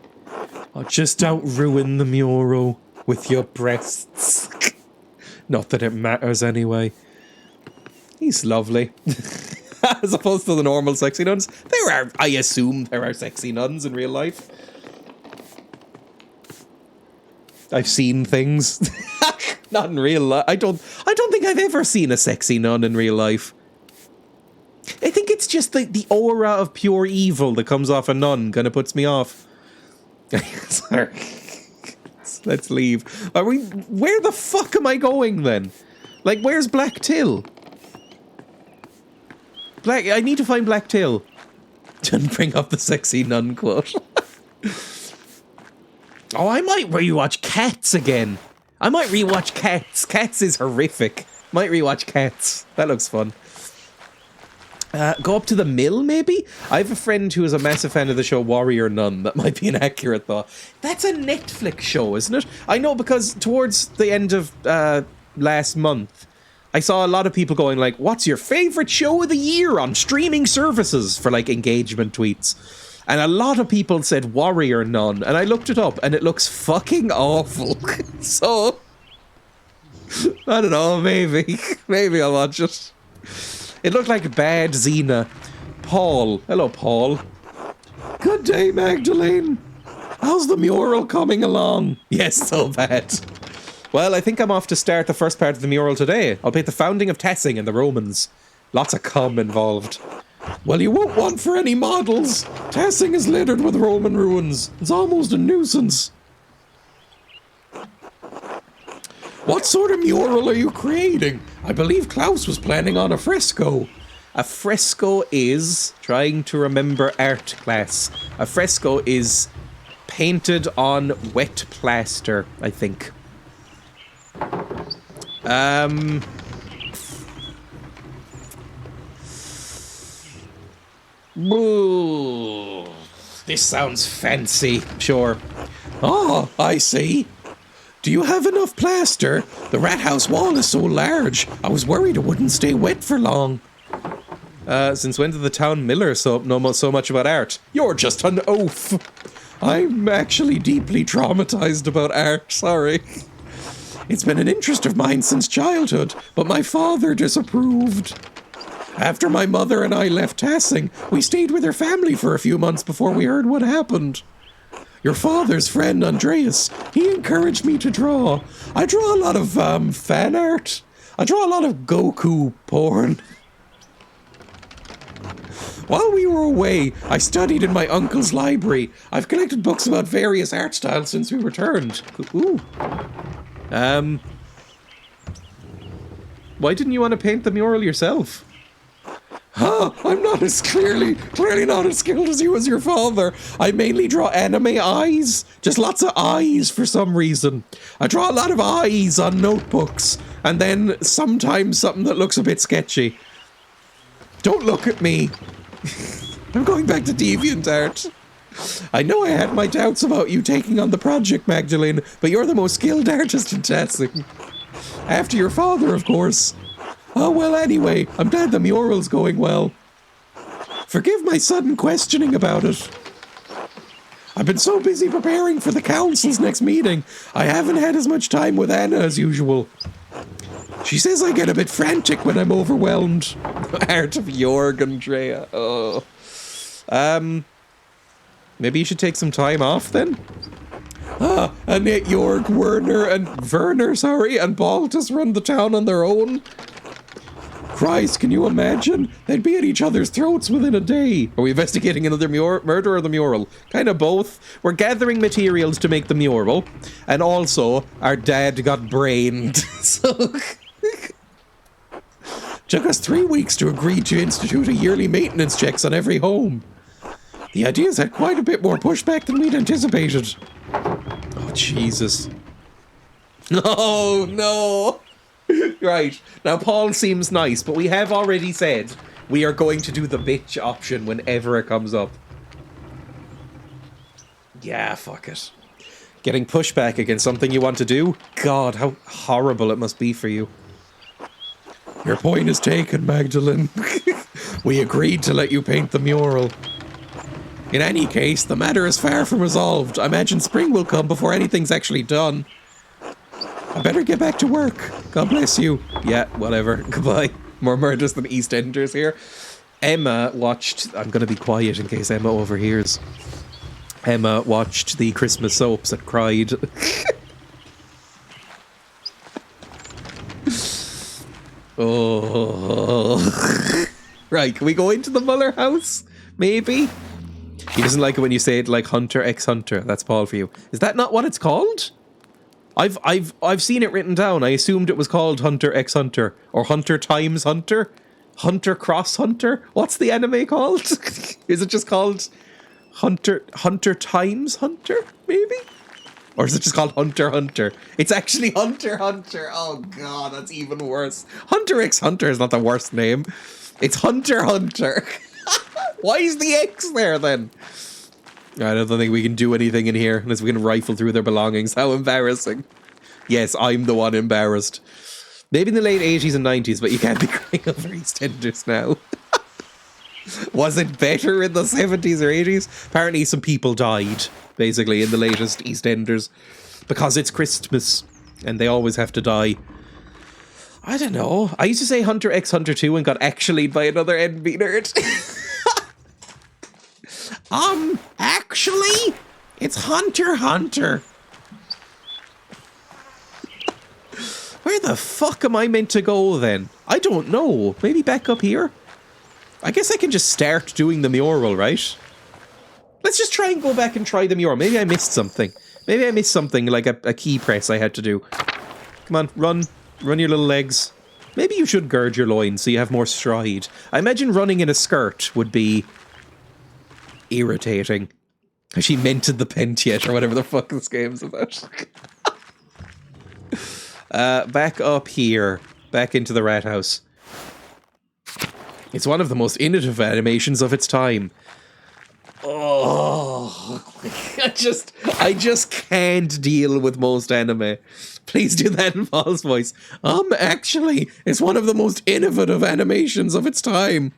Just don't ruin the mural with your breasts. Not that it matters anyway. He's lovely. As opposed to the normal sexy nuns. I assume there are sexy nuns in real life. I've seen things. Not in real life. I don't think I've ever seen a sexy nun in real life. I think it's just the aura of pure evil that comes off a nun kind of puts me off. Sorry. Let's leave. Where the fuck am I going then? Like, where's Black Till? I need to find Black Till. Didn't bring up the sexy nun quote. Oh, I might rewatch Cats again. I might rewatch Cats. Cats is horrific. Might rewatch Cats. That looks fun. Go up to the mill, maybe? I have a friend who is a massive fan of the show Warrior Nun. That might be an accurate thought. That's a Netflix show, isn't it? I know, because towards the end of last month, I saw a lot of people going like, what's your favourite show of the year on streaming services for like engagement tweets? And a lot of people said Warrior Nun, and I looked it up and it looks fucking awful. So, I don't know, maybe I'll watch it. It looked like bad Xena. Paul. Hello, Paul. Good day, Magdalene. How's the mural coming along? Yes, so bad. Well, I think I'm off to start the first part of the mural today. I'll paint the founding of Tessing and the Romans. Lots of cum involved. Well, you won't want for any models. Tessing is littered with Roman ruins. It's almost a nuisance. What sort of mural are you creating? I believe Klaus was planning on a fresco. A fresco is, trying to remember art class, a fresco is painted on wet plaster, I think. Ooh, this sounds fancy. Sure. Oh, I see. Do you have enough plaster? The rat house wall is so large. I was worried it wouldn't stay wet for long. Since when did the town miller know so much about art? You're just an oaf. I'm actually deeply traumatized about art, sorry. It's been an interest of mine since childhood, but my father disapproved. After my mother and I left Tassing, we stayed with her family for a few months before we heard what happened. Your father's friend, Andreas, he encouraged me to draw. I draw a lot of, fan art. I draw a lot of Goku porn. While we were away, I studied in my uncle's library. I've collected books about various art styles since we returned. Ooh. Why didn't you want to paint the mural yourself? I'm not as clearly not as skilled as you as your father. I mainly draw anime eyes. Just lots of eyes for some reason. I draw a lot of eyes on notebooks. And then sometimes something that looks a bit sketchy. Don't look at me. I'm going back to DeviantArt. I know I had my doubts about you taking on the project, Magdalene, but you're the most skilled artist in Tassing. After your father, of course. Oh, well, anyway, I'm glad the mural's going well. Forgive my sudden questioning about it. I've been so busy preparing for the council's next meeting, I haven't had as much time with Anna as usual. She says I get a bit frantic when I'm overwhelmed. Art of Jorg and Dreya. Oh. Maybe you should take some time off then? Annette, Jorg, Werner, and Baltus run the town on their own. Christ, can you imagine? They'd be at each other's throats within a day. Are we investigating another murder or the mural? Kind of both. We're gathering materials to make the mural. And also, our dad got brained. So... Took us 3 weeks to agree to institute a yearly maintenance checks on every home. The idea's had quite a bit more pushback than we'd anticipated. Oh, Jesus. Oh, no. Right. Now, Paul seems nice, but we have already said we are going to do the bitch option whenever it comes up. Yeah, fuck it. Getting pushback against something you want to do? God, how horrible it must be for you. Your point is taken, Magdalene. We agreed to let you paint the mural. In any case, the matter is far from resolved. I imagine spring will come before anything's actually done. I better get back to work. God bless you. Yeah, whatever. Goodbye. More murders than EastEnders here. Emma watched... I'm going to be quiet in case Emma overhears. Emma watched the Christmas soaps and cried. Oh. Right, can we go into the Muller house? Maybe? He doesn't like it when you say it like Hunter x Hunter. That's Paul for you. Is that not what it's called? I've seen it written down. I assumed it was called Hunter x Hunter. Or Hunter times Hunter? Hunter cross Hunter? What's the anime called? Is it just called Hunter times Hunter? Maybe? Or is it just called Hunter Hunter? It's actually Hunter Hunter. Oh god, that's even worse. Hunter x Hunter is not the worst name. It's Hunter Hunter. Why is the X there then? I don't think we can do anything in here unless we can rifle through their belongings. How embarrassing. Yes, I'm the one embarrassed. Maybe in the late 80s and 90s, but you can't be crying over EastEnders now. Was it better in the 70s or 80s? Apparently some people died, basically, in the latest EastEnders. Because it's Christmas, and they always have to die. I don't know. I used to say Hunter x Hunter 2 and got actually'd by another NB nerd. Actually, it's Hunter Hunter. Where the fuck am I meant to go then? I don't know. Maybe back up here? I guess I can just start doing the mural, right? Let's just try and go back and try the mural. Maybe I missed something. Maybe I missed something like a key press I had to do. Come on, run. Run your little legs. Maybe you should gird your loins so you have more stride. I imagine running in a skirt would be irritating. Has she minted the pent yet, or whatever the fuck this game's about? Back up here. Back into the rat house. It's one of the most innovative animations of its time. Oh, I just can't deal with most anime. Please do that in Paul's voice. Actually, it's one of the most innovative animations of its time.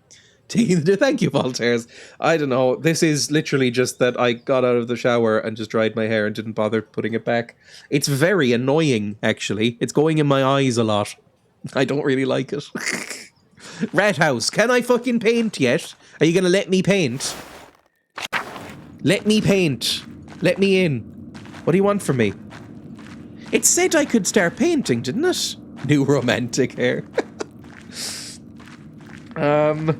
Thank you, Voltaires. I don't know. This is literally just that I got out of the shower and just dried my hair and didn't bother putting it back. It's very annoying, actually. It's going in my eyes a lot. I don't really like it. Rat house, can I fucking paint yet? Are you going to let me paint? Let me paint. Let me in. What do you want from me? It said I could start painting, didn't it? New romantic hair. I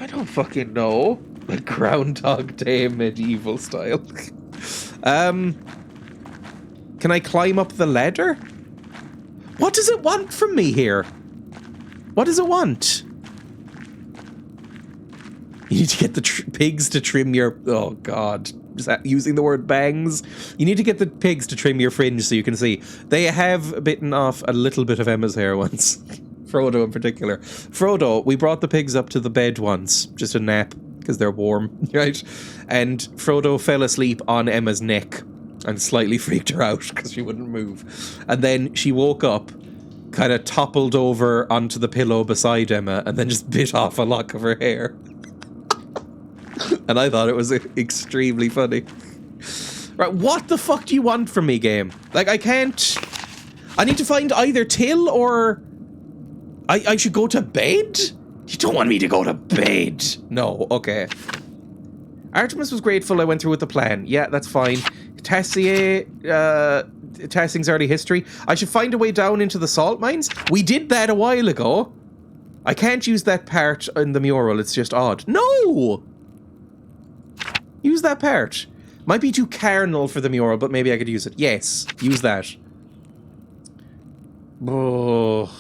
don't fucking know. Like Groundhog Day medieval style. Can I climb up the ladder? What does it want from me here? What does it want? You need to get the pigs to trim your... Oh, God. Is that using the word bangs? You need to get the pigs to trim your fringe so you can see. They have bitten off a little bit of Emma's hair once. Frodo in particular. Frodo, we brought the pigs up to the bed once. Just a nap, because they're warm, right? And Frodo fell asleep on Emma's neck and slightly freaked her out because she wouldn't move. And then she woke up, kind of toppled over onto the pillow beside Emma, and then just bit off a lock of her hair. And I thought it was extremely funny. Right, what the fuck do you want from me, game? Like, I can't... I need to find either Till or... I should go to bed? You don't want me to go to bed. No, okay. Artemis was grateful I went through with the plan. Yeah, that's fine. Tassing's early history. I should find a way down into the salt mines. We did that a while ago. I can't use that part in the mural. It's just odd. No! Use that part. Might be too carnal for the mural, but maybe I could use it. Yes, use that. Oh.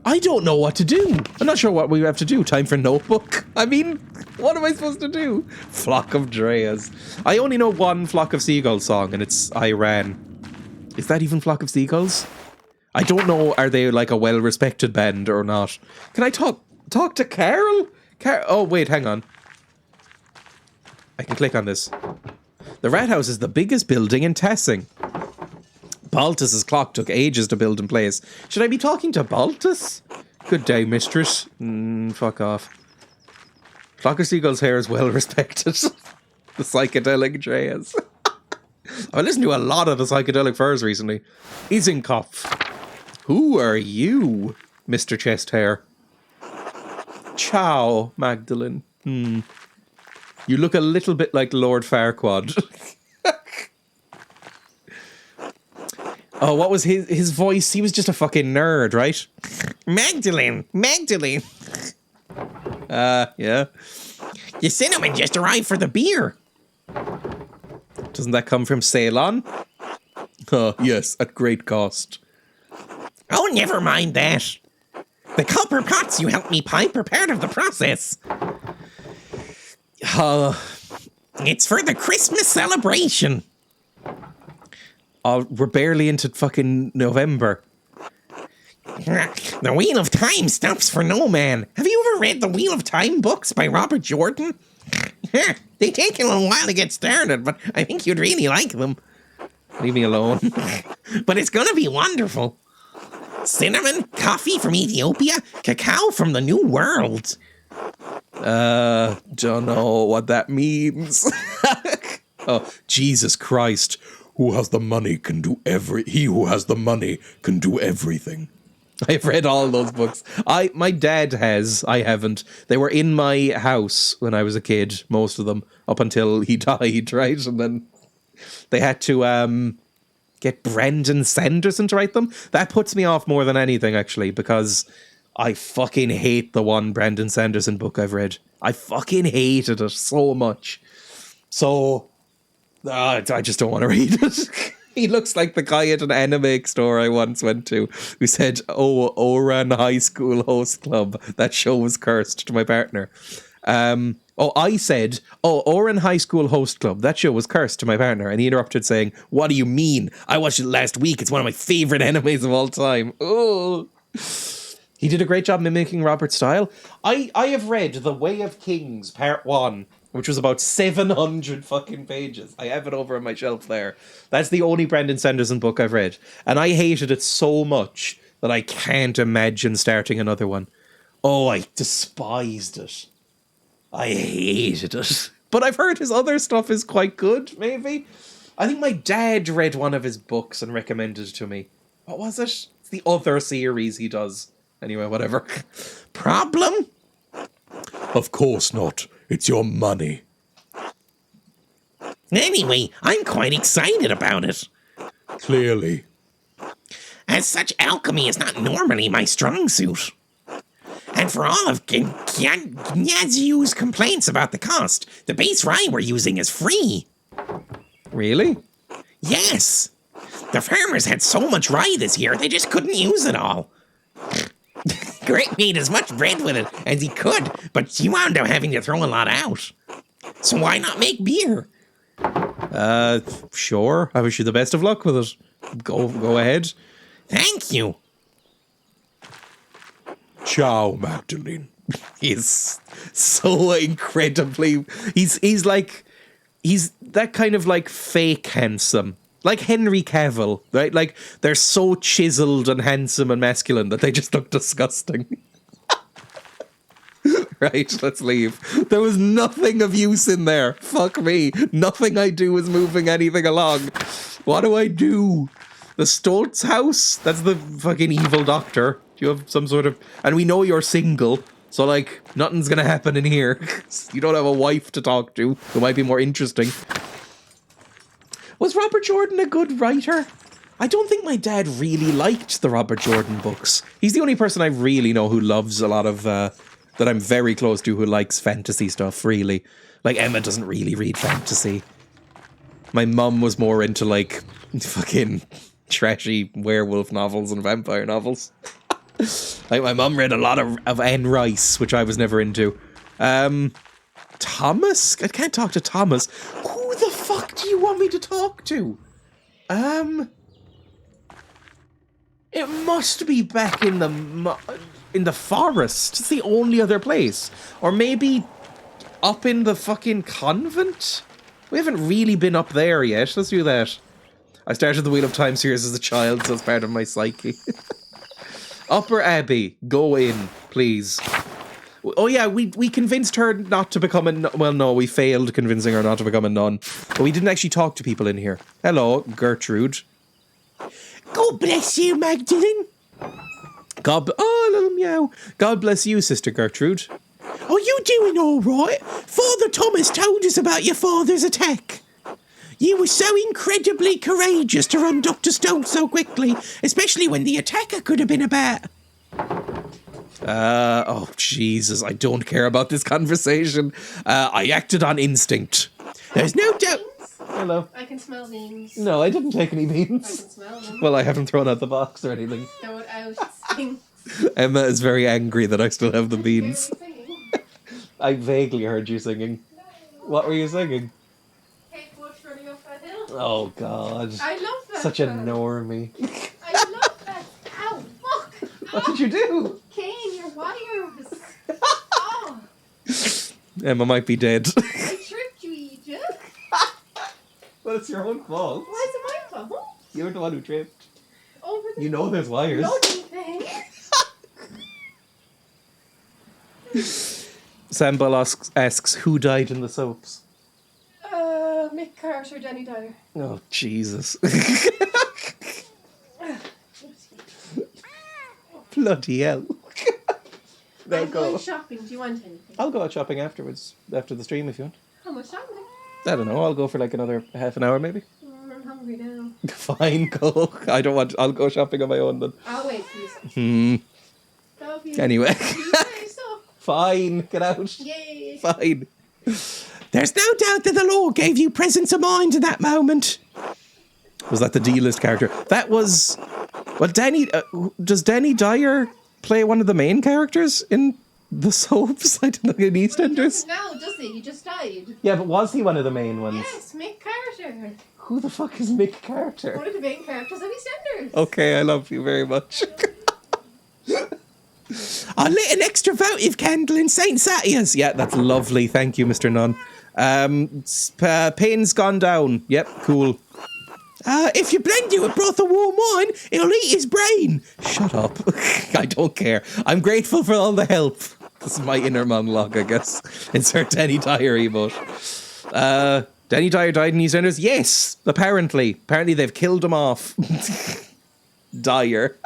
I don't know what to do. I'm not sure what we have to do. Time for notebook? I mean, what am I supposed to do? Flock of Dreyas. I only know one Flock of Seagulls song, and it's I Ran. Is that even Flock of Seagulls? I don't know, are they like a well-respected band or not? Can I talk to Carol? Oh, wait, hang on. I can click on this. The Rat House is the biggest building in Tassing. Baltus's clock took ages to build in place. Should I be talking to Baltus? Good day, mistress. Fuck off. Flock of Seagull's hair is well respected. The psychedelic Dreyas. I've listened to a lot of the psychedelic furs recently. Isenkopf. Who are you, Mr. Chest Hair? Ciao, Magdalene. You look a little bit like Lord Farquaad. Oh, what was his voice? He was just a fucking nerd, right? Magdalene. Yeah. Your cinnamon just arrived for the beer. Doesn't that come from Ceylon? Oh, yes, at great cost. Oh, never mind that. The copper pots you helped me pipe are part of the process. It's for the Christmas celebration. Oh, we're barely into fucking November. The Wheel of Time stops for no man. Have you ever read the Wheel of Time books by Robert Jordan? They take a little while to get started, but I think you'd really like them. Leave me alone. But it's gonna be wonderful. Cinnamon, coffee from Ethiopia, cacao from the New World. Don't know what that means. Oh, Jesus Christ. Who has the money can do he who has the money can do everything. I've read all those books. My dad has. I haven't. They were in my house when I was a kid, most of them, up until he died, right? And then they had to get Brendan Sanderson to write them. That puts me off more than anything, actually, because I fucking hate the one Brendan Sanderson book I've read. I fucking hated it so much. So, I just don't want to read it. He looks like the guy at an anime store I once went to who said, "Oh, Oran High School Host Club. That show was cursed," to my partner. I said, "Oh, Oran High School Host Club. That show was cursed," to my partner. And he interrupted saying, "What do you mean? I watched it last week. It's one of my favorite animes of all time." Oh. He did a great job mimicking Robert's style. I have read The Way of Kings, Part 1, which was about 700 fucking pages. I have it over on my shelf there. That's the only Brendan Sanderson book I've read. And I hated it so much that I can't imagine starting another one. Oh, I despised it. I hated it. But I've heard his other stuff is quite good, maybe. I think my dad read one of his books and recommended it to me. What was it? It's the other series he does. Anyway, whatever. Problem? Of course not. It's your money. Anyway, I'm quite excited about it. Clearly. As such, alchemy is not normally my strong suit. And for all of Gnazyu's complaints about the cost, the base rye we're using is free. Really? Yes. The farmers had so much rye this year, they just couldn't use it all. Greg made as much bread with it as he could, but he wound up having to throw a lot out. So why not make beer? Sure. I wish you the best of luck with it. Go ahead. Thank you. Ciao, Magdalene. He's so incredibly... He's that kind of like fake handsome. Like Henry Cavill, right? Like, they're so chiseled and handsome and masculine that they just look disgusting. Right, let's leave. There was nothing of use in there. Fuck me. Nothing I do is moving anything along. What do I do? The Stoltz house? That's the fucking evil doctor. Do you have some sort of... And we know you're single, so, like, nothing's gonna happen in here. You don't have a wife to talk to who might be more interesting. Was Robert Jordan a good writer? I don't think my dad really liked the Robert Jordan books. He's the only person I really know who loves a lot of, that I'm very close to, who likes fantasy stuff, really. Like, Emma doesn't really read fantasy. My mum was more into, like, fucking trashy werewolf novels and vampire novels. Like, my mum read a lot of Anne Rice, which I was never into. Thomas? I can't talk to Thomas. Who the fuck do you want me to talk to? It must be back in the forest. It's the only other place. Or maybe up in the fucking convent? We haven't really been up there yet. Let's do that. I started the Wheel of Time series as a child, so it's part of my psyche. Upper Abbey, go in, please. Oh yeah, we convinced her not to become a nun. Well, no, we failed convincing her not to become a nun. But we didn't actually talk to people in here. Hello, Gertrude. God bless you, Magdalene. Oh, little meow. God bless you, Sister Gertrude. Are you doing all right? Father Thomas told us about your father's attack. You were so incredibly courageous to run Dr. Stone so quickly, especially when the attacker could have been about. Oh, Jesus, I don't care about this conversation. I acted on instinct. There's no doubt. Hello. I can smell beans. No, I didn't take any I beans. can smell them. Well, I haven't thrown out the box or anything. Throw it out. It stinks. Emma is very angry that I still have the beans. Hear me singing. I vaguely heard you singing. What were you singing? Kate Bush running up that hill. Oh, God. I love that. Such a song. normie. I love that. Ow, fuck. What did you do? Kane, your wires. Oh, Emma might be dead. I tripped you, Egypt. Well, it's your own fault. Why is it my fault? You're the one who tripped. Over the You know there's wires. bloody thing. Sambal asks who died in the soaps. Mick Carter, Danny Dyer. Oh, Jesus. Bloody hell. There I'm go. going shopping. Do you want anything? I'll go out shopping afterwards, after the stream if you want. How much shopping? I don't know, I'll go for like another half an hour maybe. I'm hungry now. Fine, go. I'll go shopping on my own then. I'll wait for you. Love you. Anyway. You say so. Fine, get out. Yay. Fine. There's no doubt that the law gave you presence of mind in that moment. Was that the D-list character? That was... Well, does Danny Dyer play one of the main characters in the soaps? I don't know, in EastEnders? No, does he? He just died. Yeah, but was he one of the main ones? Yes, Mick Carter. Who the fuck is Mick Carter? One of the main characters of EastEnders. Okay, I love you very much. I lit an extra votive candle in St. Satia's. Yeah, that's lovely. Thank you, Mr. Nunn. Pain's gone down. Yep, cool. If you blend it with broth of warm wine, it'll eat his brain. Shut up. I don't care. I'm grateful for all the help. This is my inner monologue, I guess. Insert Danny Dyer emote. Danny Dyer died in EastEnders? Yes, apparently. Apparently they've killed him off. Dyer.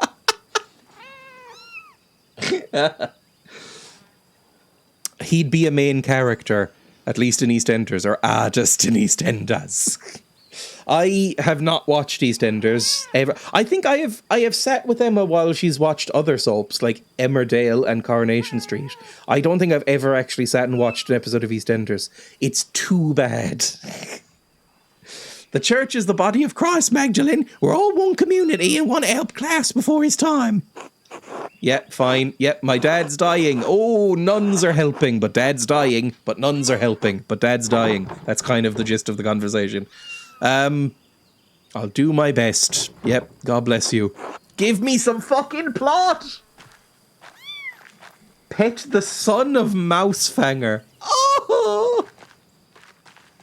He'd be a main character, at least in EastEnders, or just in EastEnders. I have not watched EastEnders ever. I think I have sat with Emma while she's watched other soaps like Emmerdale and Coronation Street. I don't think I've ever actually sat and watched an episode of EastEnders. It's too bad. The church is the body of Christ, Magdalene. We're all one community and want to help class before his time. Yeah, fine. Yeah, my dad's dying. Oh, nuns are helping, but dad's dying. But nuns are helping, but dad's dying. That's kind of the gist of the conversation. I'll do my best. Yep, God bless you. Give me some fucking plot! Pet the son of Mousefanger. Oh!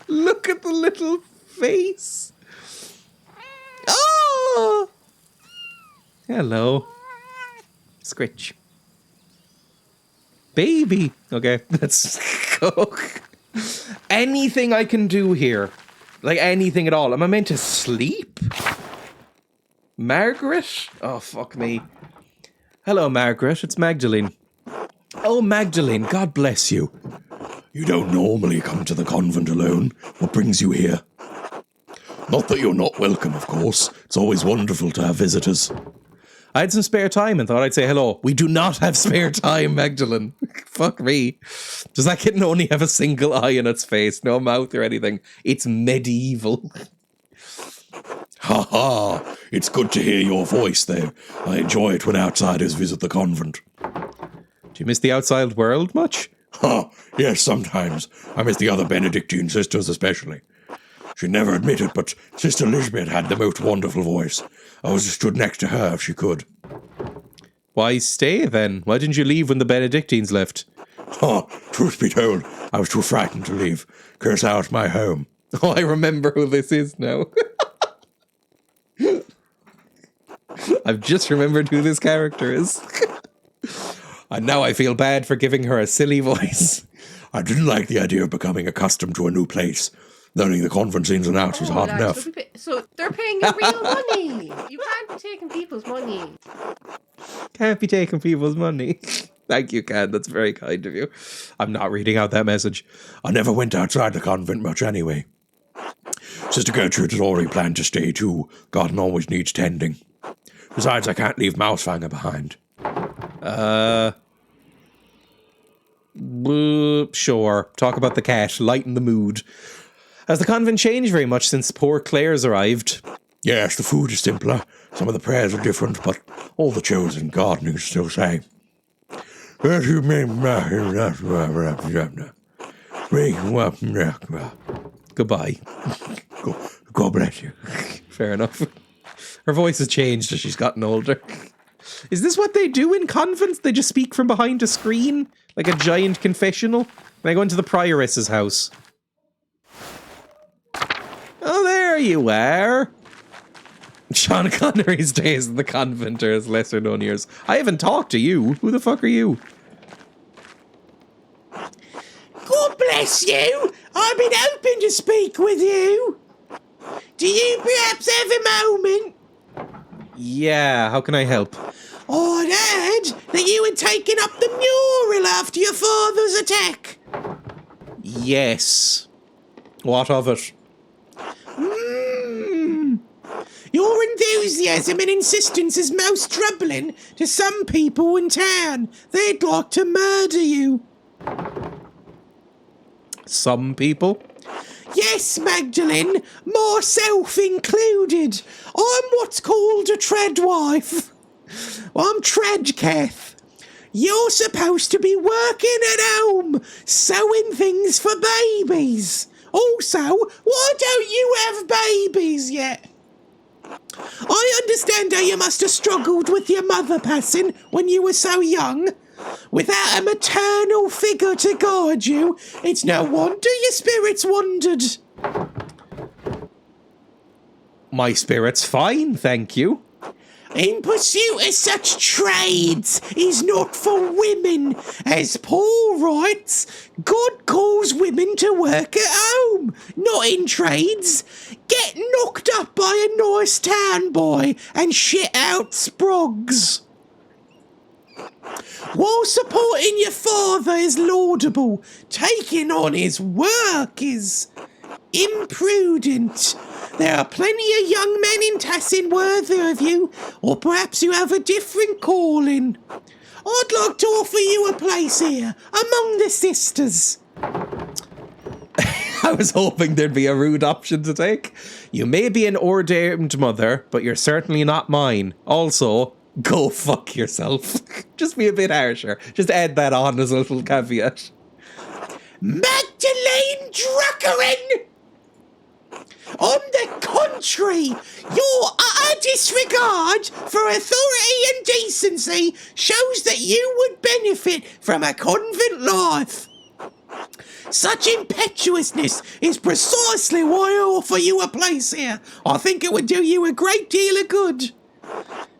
Look at the little face. Oh! Hello. Scritch. Baby. Okay, let's go. Anything I can do here. Like anything at all. Am I meant to sleep? Margaret? Oh, fuck me. Hello, Margaret. It's Magdalene. Oh, Magdalene, God bless you. You don't normally come to the convent alone. What brings you here? Not that you're not welcome, of course. It's always wonderful to have visitors. I had some spare time and thought I'd say hello. We do not have spare time, Magdalene. Fuck me. Does that kitten only have a single eye in its face? No mouth or anything? It's medieval. Ha ha! It's good to hear your voice there. I enjoy it when outsiders visit the convent. Do you miss the outside world much? Ha! Yes, sometimes. I miss the other Benedictine sisters especially. She'd never admit it, but Sister Lisbeth had the most wonderful voice. I always stood next to her if she could. Why stay then? Why didn't you leave when the Benedictines left? Ha! Truth be told, I was too frightened to leave. Curse out my home. Oh, I remember who this is now. I've just remembered who this character is. And now I feel bad for giving her a silly voice. I didn't like the idea of becoming accustomed to a new place. Learning the convent's ins and outs was hard enough. So they're paying you real money. You can't be taking people's money. Can't be taking people's money. Thank you, Kat. That's very kind of you. I'm not reading out that message. I never went outside the convent much anyway. Sister Gertrude had already planned to stay too. Garden always needs tending. Besides, I can't leave Mousefanger behind. Sure. Talk about the cat. Lighten the mood. Has the convent changed very much since poor Claire's arrived? Yes, the food is simpler. Some of the prayers are different, but all the chores and gardening is still the same. Goodbye. God bless you. Fair enough. Her voice has changed as she's gotten older. Is this what they do in convents? They just speak from behind a screen? Like a giant confessional? When I go into the prioress's house. Oh, there you are. Sean Connery's days in the convent are his lesser known years. I haven't talked to you. Who the fuck are you? God bless you! I've been hoping to speak with you. Do you perhaps have a moment? Yeah, how can I help? I'd heard that you had taken up the mural after your father's attack. Yes. What of it? Your enthusiasm and insistence is most troubling to some people in town. They'd like to murder you. Some people? Yes, Magdalene, myself included. I'm what's called a tradwife. I'm Tradcath. You're supposed to be working at home, sewing things for babies. Also, why don't you have babies yet? I understand how you must have struggled with your mother passing when you were so young. Without a maternal figure to guide you, it's no wonder your spirits wandered. My spirit's fine, thank you. In pursuit of such trades is not for women. As Paul writes, God calls women to work at home, not in trades. Get knocked up by a nice town boy and shit out sprogs. While supporting your father is laudable, taking on his work is imprudent. There are plenty of young men in Tassin worthy of you, or perhaps you have a different calling. I'd like to offer you a place here, among the sisters. I was hoping there'd be a rude option to take. You may be an ordained mother, but you're certainly not mine. Also, go fuck yourself. Just be a bit harsher. Just add that on as a little caveat. Magdalene Druckerin! On the contrary, your utter disregard for authority and decency shows that you would benefit from a convent life. Such impetuousness is precisely why I offer you a place here. I think it would do you a great deal of good.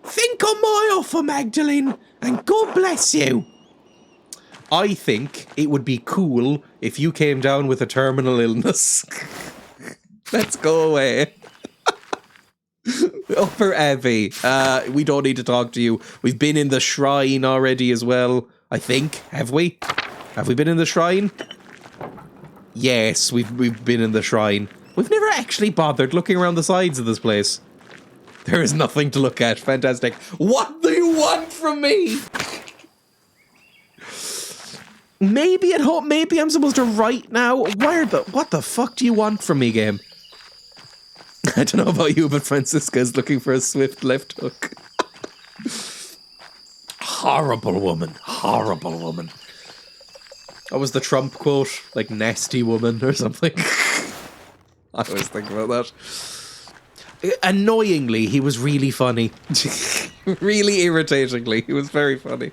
Think on my offer, Magdalene, and God bless you. I think it would be cool if you came down with a terminal illness. Let's go away. Upper Abbey. We don't need to talk to you. We've been in the shrine already as well, I think. Have we? Have we been in the shrine? Yes, we've been in the shrine. We've never actually bothered looking around the sides of this place. There is nothing to look at. Fantastic. What do you want from me? Maybe at home. Maybe I'm supposed to write now. What the fuck do you want from me, game? I don't know about you, but Francisca's looking for a swift left hook. Horrible woman. Horrible woman. That was the Trump quote, like nasty woman or something. I always think about that. Annoyingly, he was really funny. Really irritatingly, he was very funny.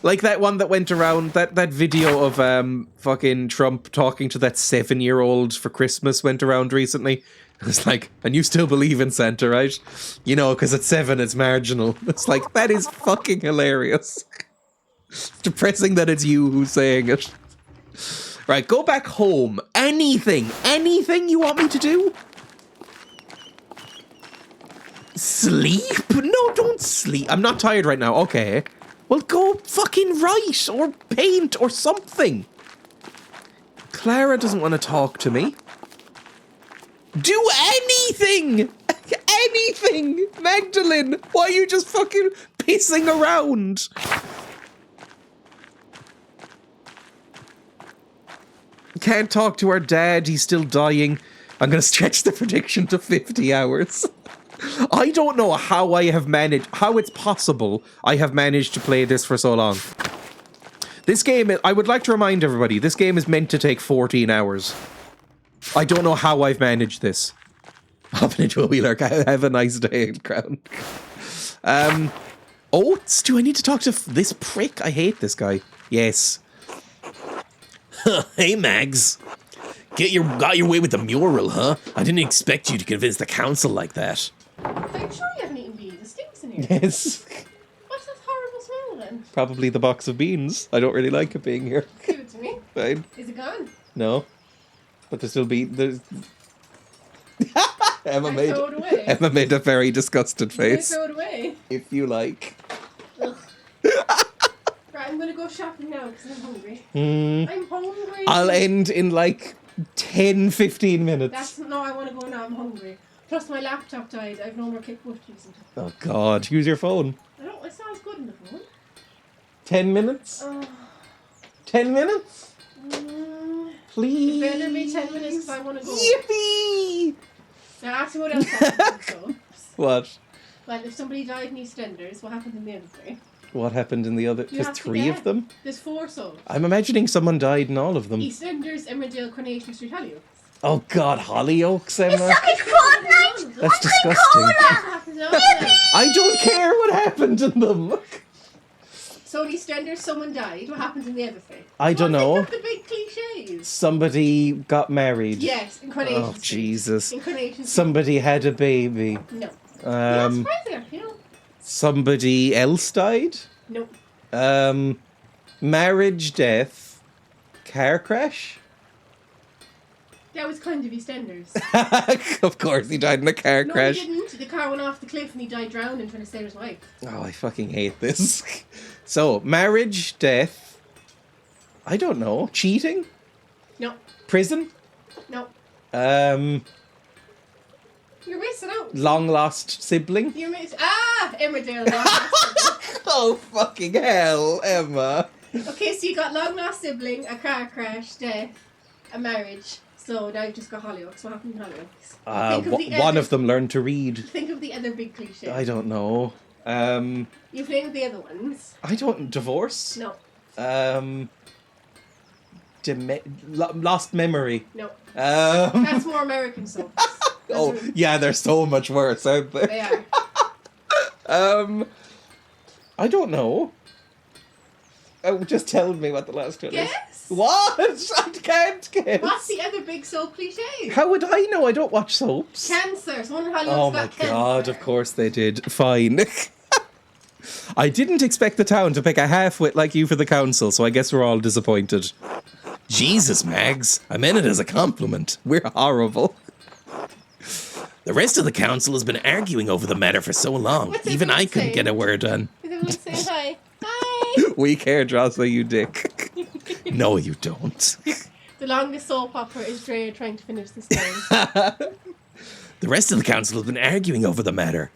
Like that one that went around, that video of fucking Trump talking to that 7-year-old for Christmas went around recently. It was like, and you still believe in Santa, right? You know, because at 7 it's marginal. It's like, that is fucking hilarious. It's depressing that it's you who's saying it. Right, go back home. Anything you want me to do? Sleep? No, don't sleep. I'm not tired right now. Okay. Well, go fucking write or paint or something. Clara doesn't want to talk to me. Do anything! Anything! Magdalene, why are you just fucking pissing around? Can't talk to our dad, he's still dying. I'm gonna stretch the prediction to 50 hours. I don't know how it's possible I have managed to play this for so long. This game, I would like to remind everybody, this game is meant to take 14 hours. I don't know how I've managed this. Hopping into a wheeler, have a nice day, Crown. Oats? Do I need to talk to this prick? I hate this guy. Yes. Hey, Mags. Got your way with the mural, huh? I didn't expect you to convince the council like that. Are you sure you haven't eaten beans? It stinks in here. Yes. What's that horrible smell then? Probably the box of beans. I don't really like it being here. Give it to me. Fine. Is it gone? No. But there's still there's... Emma throw it away. Emma made a very disgusted Can I face. throw it away? If you like. Ugh. Right, I'm gonna go shopping now because I'm hungry. I'm hungry. I'll end in like 10-15 minutes. No, I want to go now. I'm hungry. Plus, my laptop died. I've no more kickboard to use it. Oh God, use your phone. It sounds good in the phone. 10 minutes? 10 minutes? Please. It better be 10 minutes because I want to go. Yippee! Now, ask me what else happened. So. What? Well, if somebody died in EastEnders, what happened in the other three? What happened in the other? You There's have to 3 of guess. them? There's 4 souls. I'm imagining someone died in all of them. EastEnders, Emmerdale, Coronation Street, Hollyoaks. Oh God, Hollyoaks, Emma. It's Fortnite! That's disgusting. What happened in all of them? I don't care what happened in them. So in EastEnders, someone died. What happened in the other three? I don't know. Think of the big cliches. Somebody got married. Yes, in Coronation Oh Street. Jesus. In Coronation Street. Somebody had a baby. No. You're surprised there, you know? Somebody else died. No. Marriage, death, car crash. That was kind of EastEnders. Of course, he died in a car No, crash. he didn't. The car went off the cliff and he died drowning trying to save his wife. Oh, I fucking hate this. So, marriage, death. I don't know. Cheating? No. Prison? No. You're missing out. Long lost sibling? You're missing. Emmerdale. Long lost sibling. Oh, fucking hell, Emma. Okay, so you got long lost sibling, a car crash, death, a marriage. So now you've just got Hollyoaks. What happened in Hollyoaks? One of them learned to read. Think of the other big cliche. I don't know. You've named the other ones. I don't... Divorce? No. Lost memory. No. That's more American soaps. Oh, yeah, they're so much worse, aren't they? They are. I don't know. Oh, just tell me what the last one is. Guess? What? I can't guess. What's the other big soap cliche? How would I know? I don't watch soaps. Cancer. Someone Hollyoaks Oh got my cancer. God, of course they did. Fine. I didn't expect the town to pick a half-wit like you for the council, so I guess we're all disappointed. Jesus, Mags. I meant it as a compliment. We're horrible. The rest of the council has been arguing over the matter for so long. What's Even I everyone couldn't saying? get a word in. Is everyone saying hi? Hi! We care, Jocelyn, you dick. No, you don't. The longest soap opera is Dreya trying to finish this game. The rest of the council has been arguing over the matter.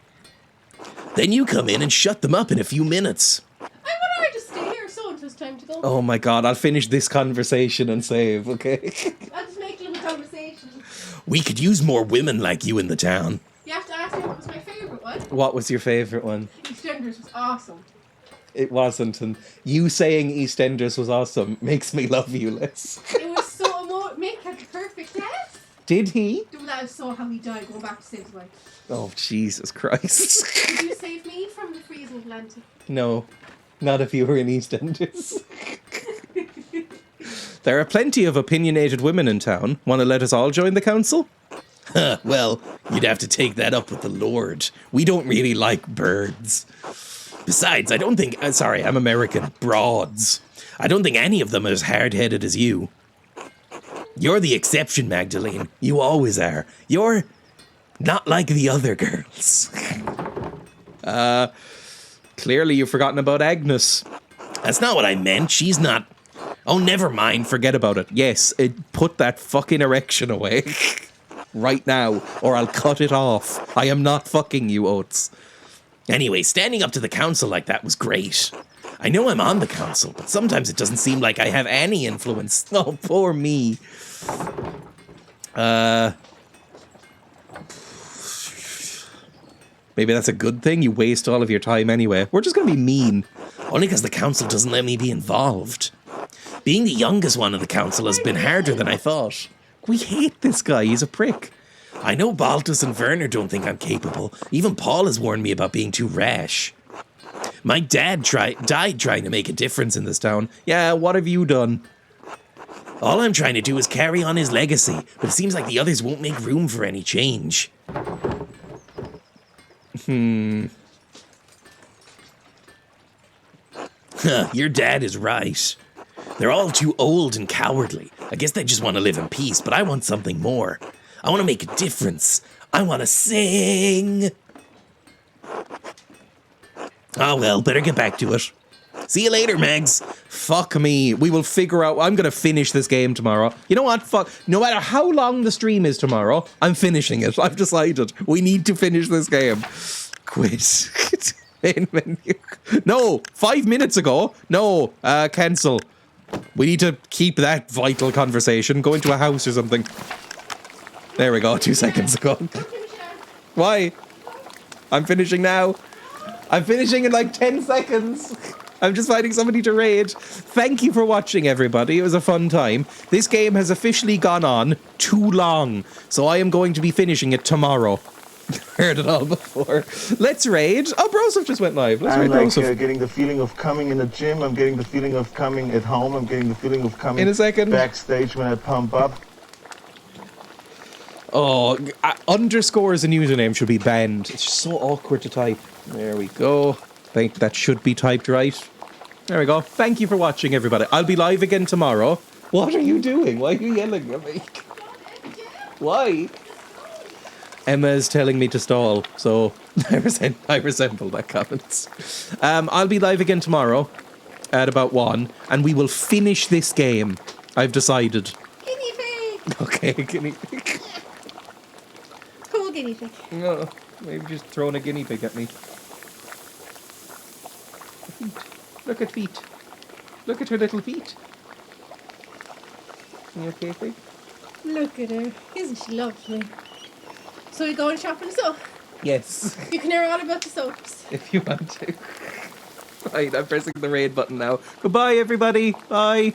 Then you come in and shut them up in a few minutes. I would rather just stay here so until it's time to go. Oh my God, I'll finish this conversation and save, okay? I'll just make a little conversation. We could use more women like you in the town. You have to ask me what was my favourite one. What was your favourite one? EastEnders was awesome. It wasn't, and you saying EastEnders was awesome makes me love you less. It was so Mick had the perfect death. Did he? That is so how he died going back to save his wife. Oh, Jesus Christ. Did you save me from the freezing Atlantic? No, not if you were in EastEnders. There are plenty of opinionated women in town. Want to let us all join the council? Well, you'd have to take that up with the Lord. We don't really like birds. Besides, I don't think... sorry, I'm American. Broads. I don't think any of them are as hard-headed as you. You're the exception, Magdalene. You always are. You're not like the other girls. Clearly you've forgotten about Agnes. That's not what I meant. She's not... Oh, never mind. Forget about it. Yes, put that fucking erection away. right now, or I'll cut it off. I am not fucking you, Oates. Anyway, standing up to the council like that was great. I know I'm on the council, but sometimes it doesn't seem like I have any influence. Oh, poor me. Maybe that's a good thing. You waste all of your time anyway. We're just going to be mean. Only because the council doesn't let me be involved. Being the youngest one of the council has been harder than I thought. We hate this guy. He's a prick. I know Baltus and Werner don't think I'm capable. Even Paul has warned me about being too rash. My dad died trying to make a difference in this town. Yeah, what have you done? All I'm trying to do is carry on his legacy, but it seems like the others won't make room for any change. Your dad is right. They're all too old and cowardly. I guess they just want to live in peace, but I want something more. I want to make a difference. I want to sing. Oh well, better get back to it. See you later, Megs. Fuck me. We will figure out. I'm going to finish this game tomorrow. You know what? Fuck. No matter how long the stream is tomorrow, I'm finishing it. I've decided. We need to finish this game. Quit. Main menu. No, 5 minutes ago. No, cancel. We need to keep that vital conversation. Go into a house or something. There we go, 2 seconds ago. Why? I'm finishing now. I'm finishing in like 10 seconds. I'm just finding somebody to raid. Thank you for watching, everybody. It was a fun time. This game has officially gone on too long, so I am going to be finishing it tomorrow. Heard it all before. Let's raid. Oh, Broseph just went live. Let's raid Broseph. Getting the feeling of coming in the gym. I'm getting the feeling of coming at home. I'm getting the feeling of coming in a second backstage when I pump up. Oh, underscores and username should be banned. It's just so awkward to type. There we go. I think that should be typed right. There we go. Thank you for watching, everybody. I'll be live again tomorrow. What are you doing? Why are you yelling at me? Why? Emma's telling me to stall, so I resemble that comment. I'll be live again tomorrow at about 1, and we will finish this game. I've decided. Guinea pig! Okay, guinea pig. Cool guinea pig. No, maybe just throwing a guinea pig at me. Feet. Look at feet. Look at her little feet. You okay, pig? Look at her. Isn't she lovely? So we going shopping soap? Yes. You can hear all about the soaps. If you want to. Right, I'm pressing the raid button now. Goodbye, everybody. Bye.